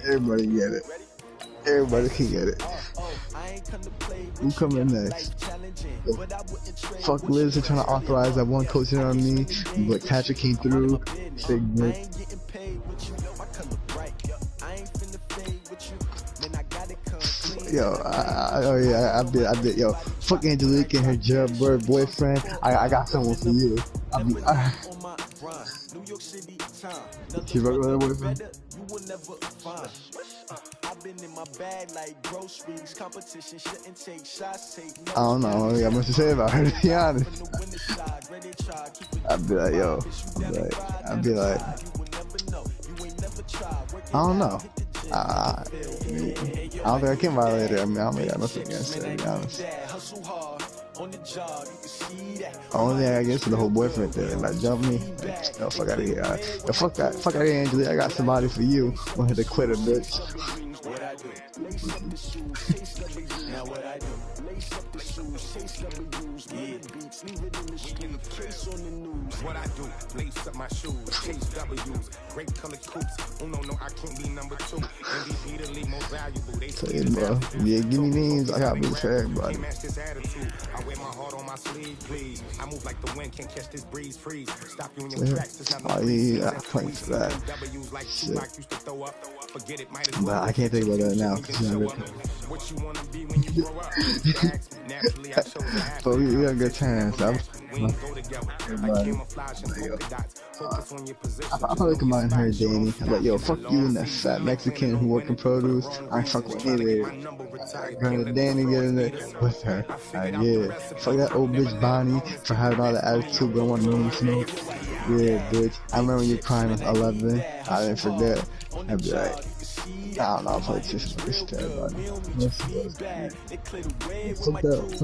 Everybody get it. Everybody can get it. Who coming next? Fuck Liz, they're trying to authorize that one coaching on me, but Patrick came through. Big Nick. Yo, I did, yo, fuck Angelique and her jailbird boyfriend. I got someone for you. She fucking with her boyfriend? I don't know, I got much to say about her, to be honest. I'd be like, yo, I'd be like, I don't know. I don't think I can violate it. I mean, I don't really got nothing against it, to be honest. Only thing I guess for the whole boyfriend thing, like jump me, like, yo, fuck out of here. Yo, fuck out of here, Angela. I got somebody for you. I'm gonna hit the quitter, bitch. What I do, lace up my shoes, chase W's, great color coops. No, I can't be number 2. MVP the league most valuable. They say it, bro. Yeah, give me names. I got boots for everybody. I wear my heart on my sleeve, please. I move like the wind, can't catch this breeze, freeze. Stop you in your tracks. Oh yeah, I point for that. Shit. But I can't think about that now because you're not good. What you wanna be when you grow up? Naturally, I chose that. But we got good times. I probably come out and heard Danny. I'm like, yo, fuck you and that fat Mexican who work in produce. I ain't fuck with any of it. Gonna Danny get in there with her. Yeah. Fuck that old bitch Bonnie for having all the attitude, but I want to know smoke. Yeah, bitch. I remember you crying at 11. I didn't forget. I'd be like, I don't know, I'll probably just everybody. Fuck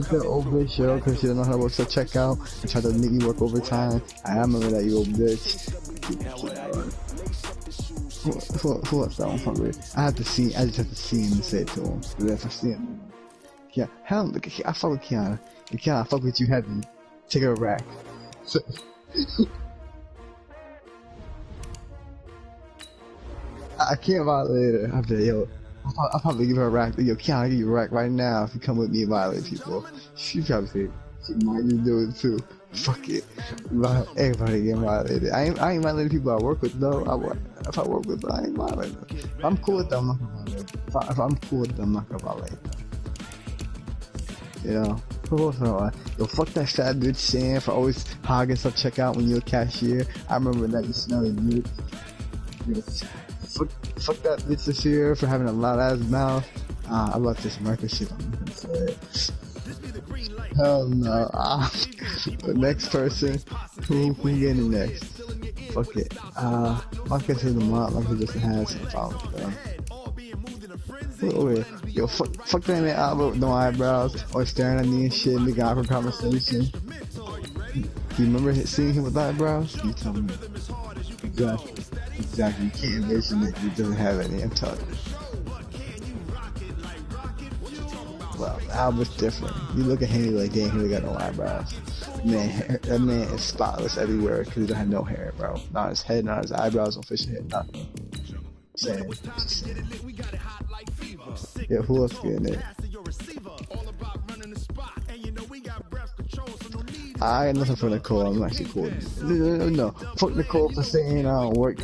that old bitch, yo, because she don't know how to work self checkout and try to make me work overtime. I remember that, you old bitch. Who else that one probably? I just have to see him and say it to him. If I see him. Yeah, hell, look, I fuck with Kiana. And Kiana, I fuck with you heavy. Take her a rack. I can't violate her. I'll be like, yo, I'll probably give her a rack. Yo, Kiana, I'll give you a rack right now if you come with me and violate people. She probably say, she might just do it too. Fuck it. Everybody getting violated. I ain't violating people I work with though. If I work with them, I ain't violating them. If I'm cool with them, I'm not gonna violate them. If I'm cool with them, I'm not gonna violate them. You know? Yo, fuck that fat bitch Sam for always hogging stuff checkout when you're a cashier. I remember that you smelling good. Fuck that bitch this year for having a loud ass mouth. I love this market shit. I'm gonna say it. Hell no. The next person. Who getting next? Fuck it. Like I said, the mom, like he just has some problems, bro. Yo, fuck that man out with no eyebrows or staring at me and shit. We got for conversation. Do you remember seeing him with eyebrows? You tell me. Exactly. You can't envision that he doesn't have any. I'm telling you. Well, Albert's different. You look at him, you're like, damn, he got no eyebrows. Man, that man is spotless everywhere because he doesn't have no hair, bro. Not his head, not his eyebrows, no facial hair, nothing. Saying. Yeah, who else getting it? I got nothing for Nicole. I'm actually cool. No, fuck Nicole for saying I don't work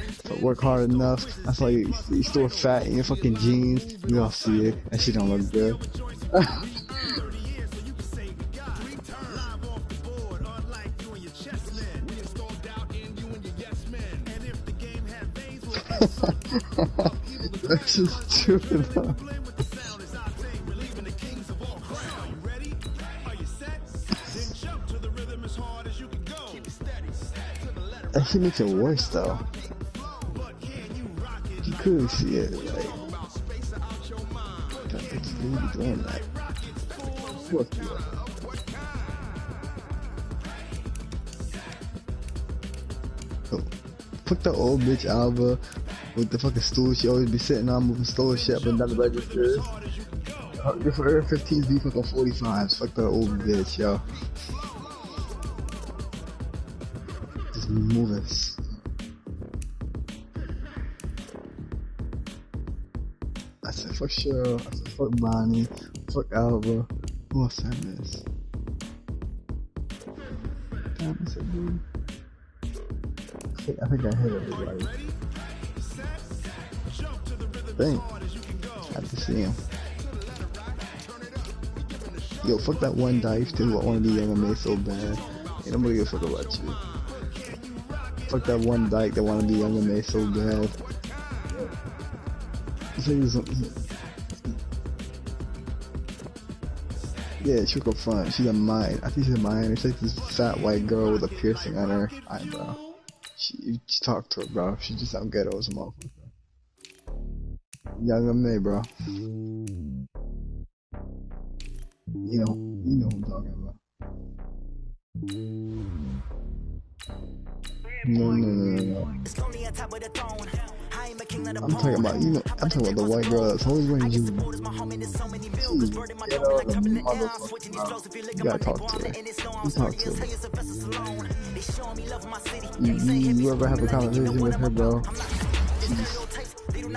hard enough. That's why you still fat in your fucking jeans. We all see it. That shit don't look good. That's just true though. That shit makes it worse though. You couldn't see it, like. That bitch really doing that. Fuck you. Oh, fuck the old bitch Alva with the fucking stool she always be sitting on, moving slow as shit up and down the registers. For her 15s be fucking 45s. Fuck the old bitch, yo. Just moving. I said fuck Cheryl, I said fuck Bonnie, fuck Alva. Who else I miss? Damn, I said dude. I think I hit everybody. Dang. I have to see him. Yo, fuck that one dive too. I wanna be young and made so bad. Ain't nobody give a fuck about you. Fuck that one dyke that wanna be young and made so bad. Yeah, she'll go front. She's a mine. I think she's a mine. It's like this fat white girl with a piercing on her eyebrow. You talk to her, bro. She just sound ghetto as a motherfucker. Young and May, bro. You know who I'm talking about. No. I'm talking about I'm talking about the white girl that's always wearing jeans. You gotta talk to her. You talk to her. You ever have a conversation with her, bro? She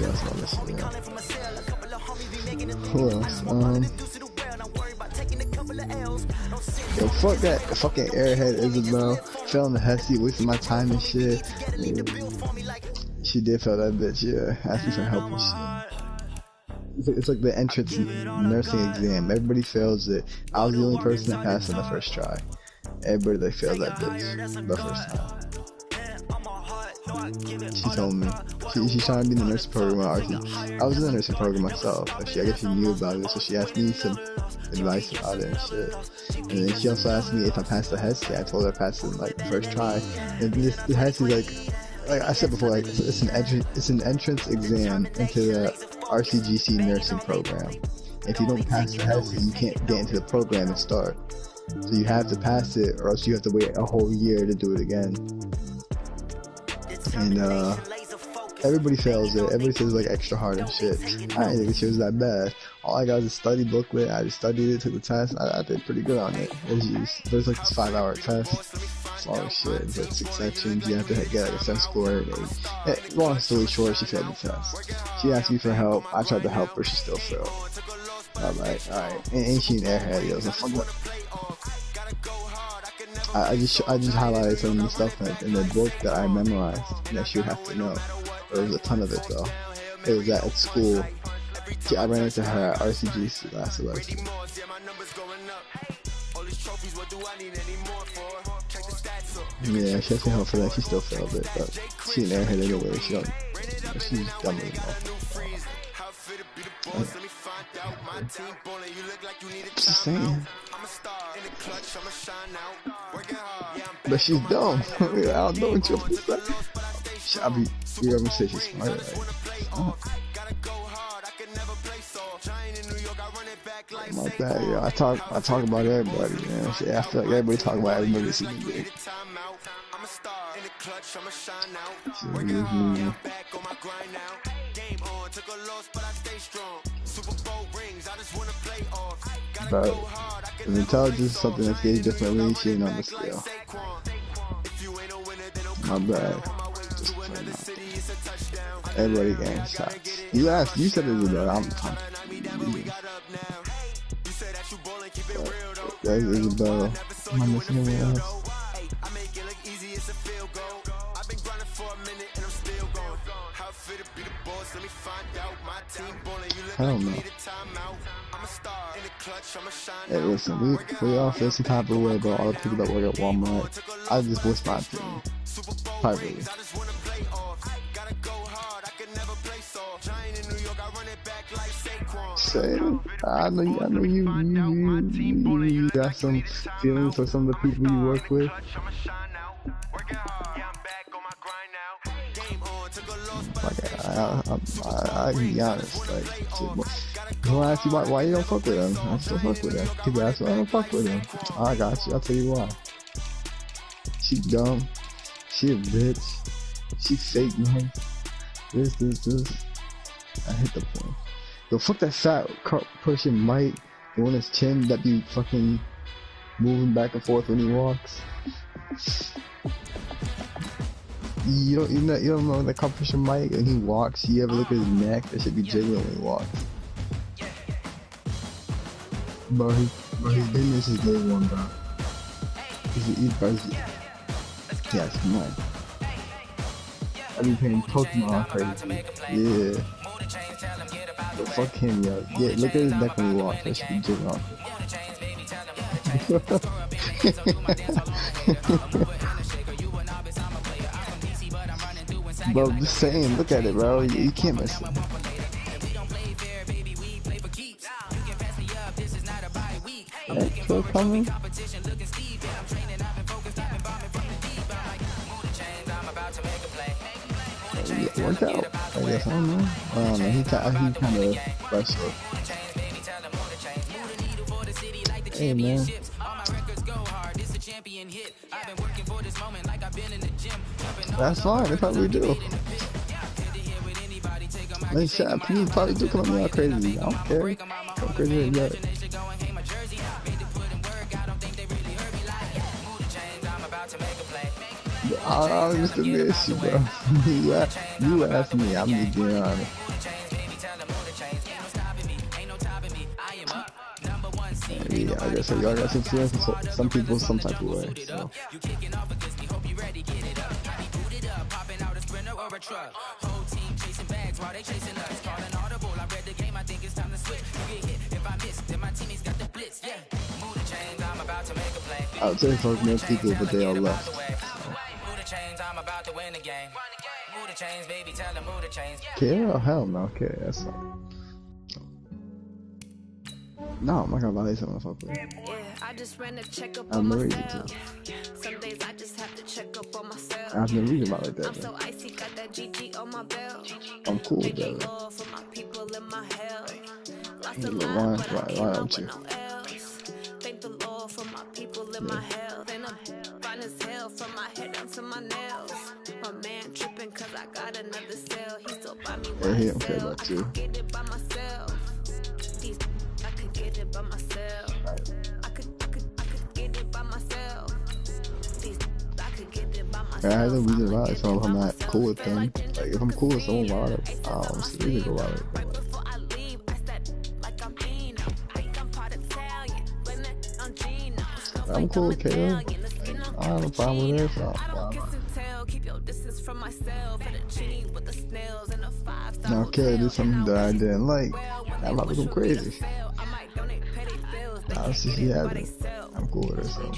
has all this shit. Who else? Yo, fuck that fucking airhead Isabel. Fell in the Hesse, wasting my time and shit. She did fail that bitch, yeah. Asking for help and shit. It's like the entrance nursing exam. Everybody fails it. I was the only person that passed on the first try. Everybody that failed that bitch the first time. She told me. She's trying to be in the nursing program at RC. I was in the nursing program myself. I guess she knew about it, so she asked me some advice about it and shit. And then she also asked me if I passed the Hesse. I told her I passed it like the first try. And the Hesse like I said before, like it's an entrance exam into the RCGC nursing program. If you don't pass the Hesse, you can't get into the program and start. So you have to pass it, or else you have to wait a whole year to do it again. And everybody fails it. Everybody says like extra hard and shit. I didn't think she was that bad. All I got is a study booklet. I just studied it, took the test. I did pretty good on it. There's like this 5-hour test. It's all shit. It's like 6 sections. You have to get like a set score. Long story short, she failed the test. She asked me for help. I tried to help her. She still failed. I'm like, alright. Ain't she an airhead? Yo, so fuck that. I just highlighted some of the stuff in the book that I memorized that she would have to know. There was a ton of it though. It was at school. I ran into her at RCGC last semester. Yeah, she has to help for that. She still failed it, but she an airhead anyway. She's dumb as well. Just saying. But she's dumb. I don't know what you're saying. You ever say she's smart, right? Oh. My bad, yo. I talk about everybody, man. Shit, I feel like everybody talk about everybody that's even big. But if intelligence is something that's gauged differently, she ain't on the scale. My bad. Just everybody getting shots. You said it was about I'm That's Isabel. Am I missing anyone else? I don't know. Hey, listen, we all feel some type of way about all the people that work at Walmart. I just voiced my opinion. Privately. Same. I know you got some feelings for some of the people you work with. Like, I can be honest, like, people ask you why you don't fuck with them. I still fuck with them. People ask why I don't fuck with them. I got you, I'll tell you why. She dumb. She a bitch. She fake, man. This. I hit the point. Yo, fuck that fat person Mike. The one that's chin that be fucking moving back and forth when he walks. You don't know the competition Mike and he walks. You ever look at his neck? That should be jiggling when he walks. Bro, his business is day one, bro. He's busy. Yeah, it's mine. I be playing Pokemon crazy. Yeah. But fuck him, yo. Yeah, look at his neck when he walks. That should be jiggling. Bro, just saying, look at it, bro. You can't mess it. Yeah, still coming. work out. I guess I don't know. He kind of fresh up. Hey man. That's fine. They probably do. They said people probably do come at me all crazy. I don't care. Go crazy as that. I used to miss you, bro. You asked me, I'm just being honest. Yeah, I guess y'all got some feelings for some people some type of way. So. I'll take for most people, but they all left. Care? Oh, hell no, care. That's not. No, I'm not gonna violate someone if I play. I just ran a checkup on myself. Some days I just have to check up on myself. I've been reading about like that. I'm so icy, got that GG on my belt. I'm cool with that. Why don't you? Thank the Lord for my people in my health. And I'm fine as hell from my head down to my nails. My man tripping cause I got another cell. He still buy me one cell. I could get it by myself. I could get it by myself. I could get it by myself. I could get it by myself. I have no reason why, so if I'm not cool with them. Like if I'm cool with someone, why I'm still gonna go out. I'm cool with KO. I don't have a problem with it. So now, KO did something that I didn't like. I'm about to go crazy. Obviously, she has it. I'm cool with it, so.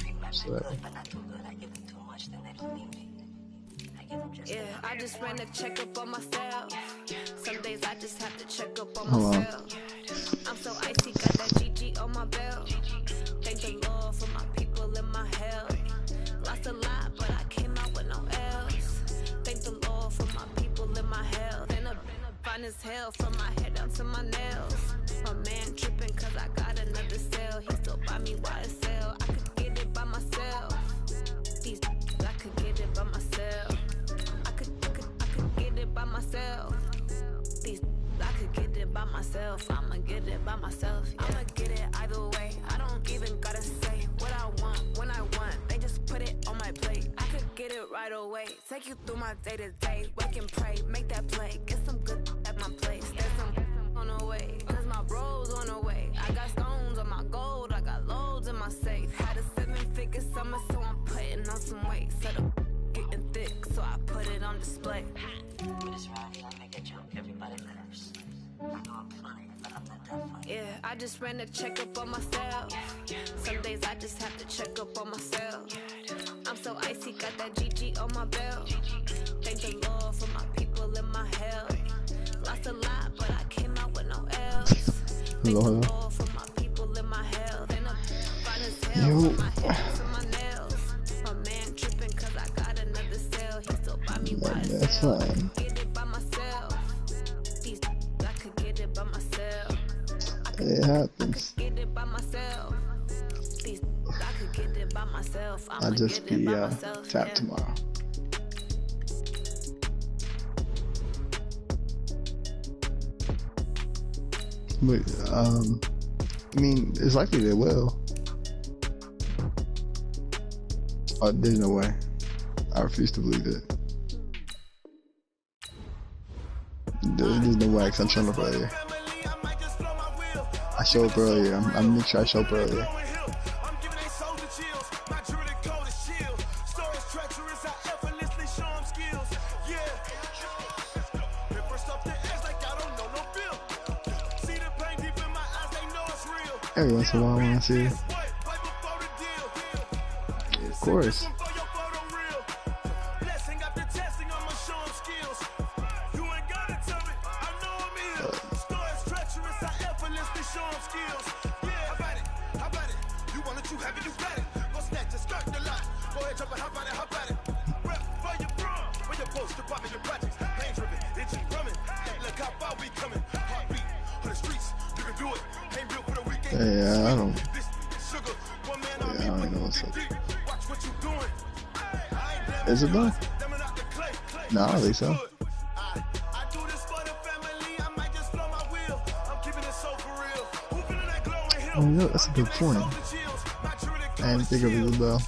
Yeah, I just ran a checkup on myself. Some days I just have to check up on myself. I'm so icy, got that GG on my belt. Thank the Lord for my people in my health. Lost a lot, but I came out with no else. Thank the Lord for my people in my health. And I'm fine as hell from my head down to my nails. My man tripping cause I got another cell. He still buy me YSL. I could get it by myself. I could get it by myself. I could get it by myself. I could get it by myself. I'ma get it by myself. Yeah. I'ma get it either way. I don't even gotta say what I want when I want. They just put it on my plate. I could get it right away. Take you through my day to day. Wake and pray, make that play. Get some good at my place. There's some on the way. Cause my bro's on the way. I got stones on my gold. I got loads in my safe. Had a 7-figure summer, so I'm putting on some weight. Set up getting thick, so I put it on display. This round, let me get you everybody nerves. I know I'm funny, but I'm not that funny. Yeah, I just ran a checkup on myself. Some days I just have to check up on myself. I'm so icy, got that GG on my belt. Thank the Lord for my people in my health. Lost a lot, but I came out with no else. Thank the Lord for my people in my health. And I'm fine as hell from my head to my nails. My man tripping cause I got another cell. He still buy me YSL. That's fine. It happens. I'll just be tapped tomorrow. But I mean, it's likely they will. Oh, there's no way. I refuse to believe it. There's no way, because I'm showing up earlier. I show up earlier. I'm make sure I show up earlier. Every once in a while I want to see it. Yeah, of course. Yeah, I don't even know what's up. Is it though? No, I don't think so. Oh no, that's a good point. I didn't think of it as well.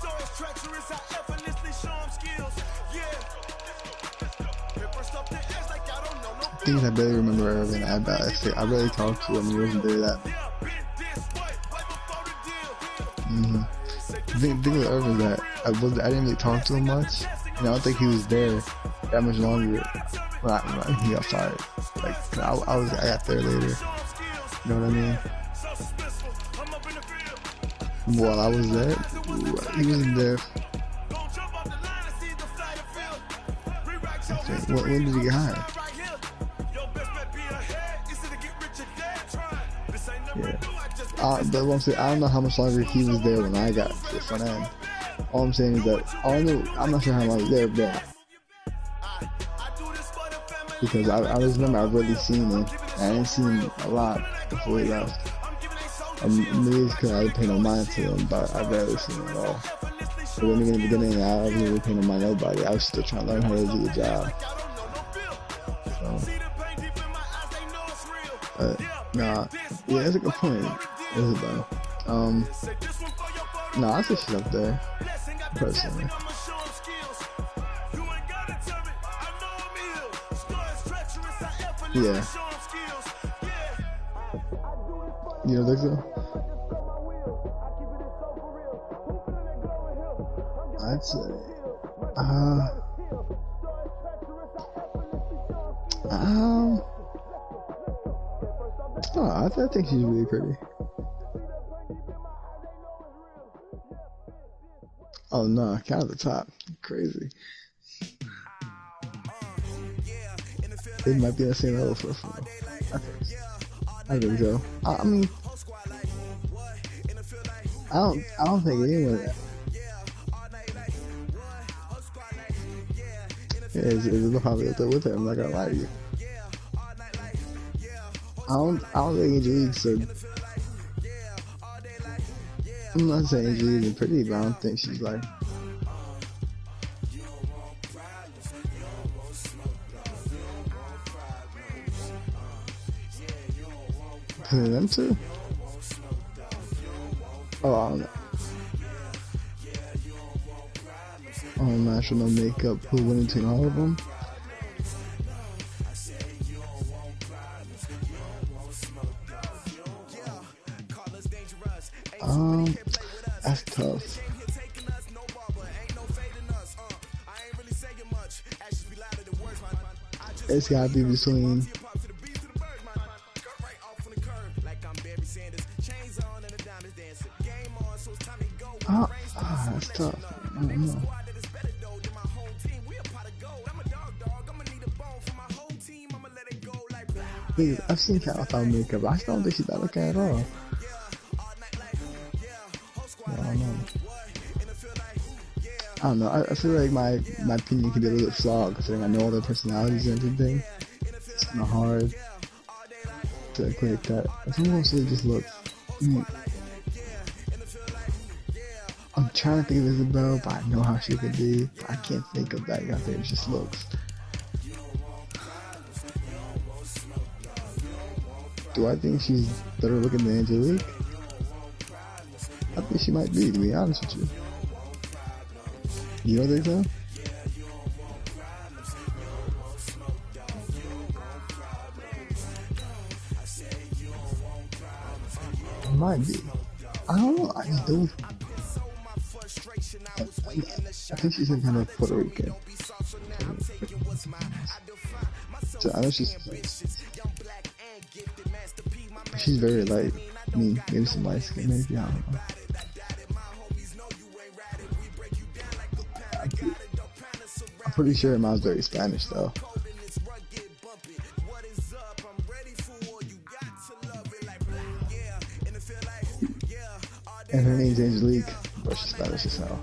Things I barely remember Irvin. I barely talked to him. He wasn't there that. The thing with Irvin is that I didn't really talk to him much. And I don't think he was there that much longer when he got fired. Like I got there later. You know what I mean? While I was there, he wasn't there. When did he get hired? Yeah. But what I'm saying, I don't know how much longer he was there when I got to the front end. All I'm saying is that I'm not sure how long he was there, but because I just remember I've really seen him. I didn't see him a lot before he left. Maybe it's because I didn't pay no mind to him, but I barely seen him at all. But then in the beginning, I wasn't really paying no mind to nobody. I was still trying to learn how to do the job. So, nah, yeah, that's a good point. Is it though? No, I think she's up there, personally. Yeah. You don't think so? I'd say, I think she's really pretty. Oh no, count at the top. Crazy. It might be on the same level for I think so. I mean, I don't think anyone. Yeah, it's probably up there with her. I'm not gonna lie to you. I don't think Angelique said. I'm not saying Angelique isn't pretty, but I don't think she's like. Them too? Oh, I don't know. Oh, national makeup. Who went between all of them? That's tough. It's gotta be between. That's tough. I don't know. I've seen Kat without makeup. I still don't think she's that looking at all. I don't know. I feel like my opinion can be a little bit flawed considering I know all their personalities and everything. It's kind of hard to equate that. I think mostly just looks. I'm trying to think of Isabel, but I know how she could be. I can't think of that. I think it just looks. Do I think she's better looking than Angelique? I think she might be, to be honest with you. You don't think so? It might be. I don't know. I just don't. I think she's some kind of Puerto Rican. So I know she's very light. I mean, maybe some light skin, maybe, I don't know. I'm pretty sure her mom's very Spanish though. And her name's Angelique, but she's Spanish as hell.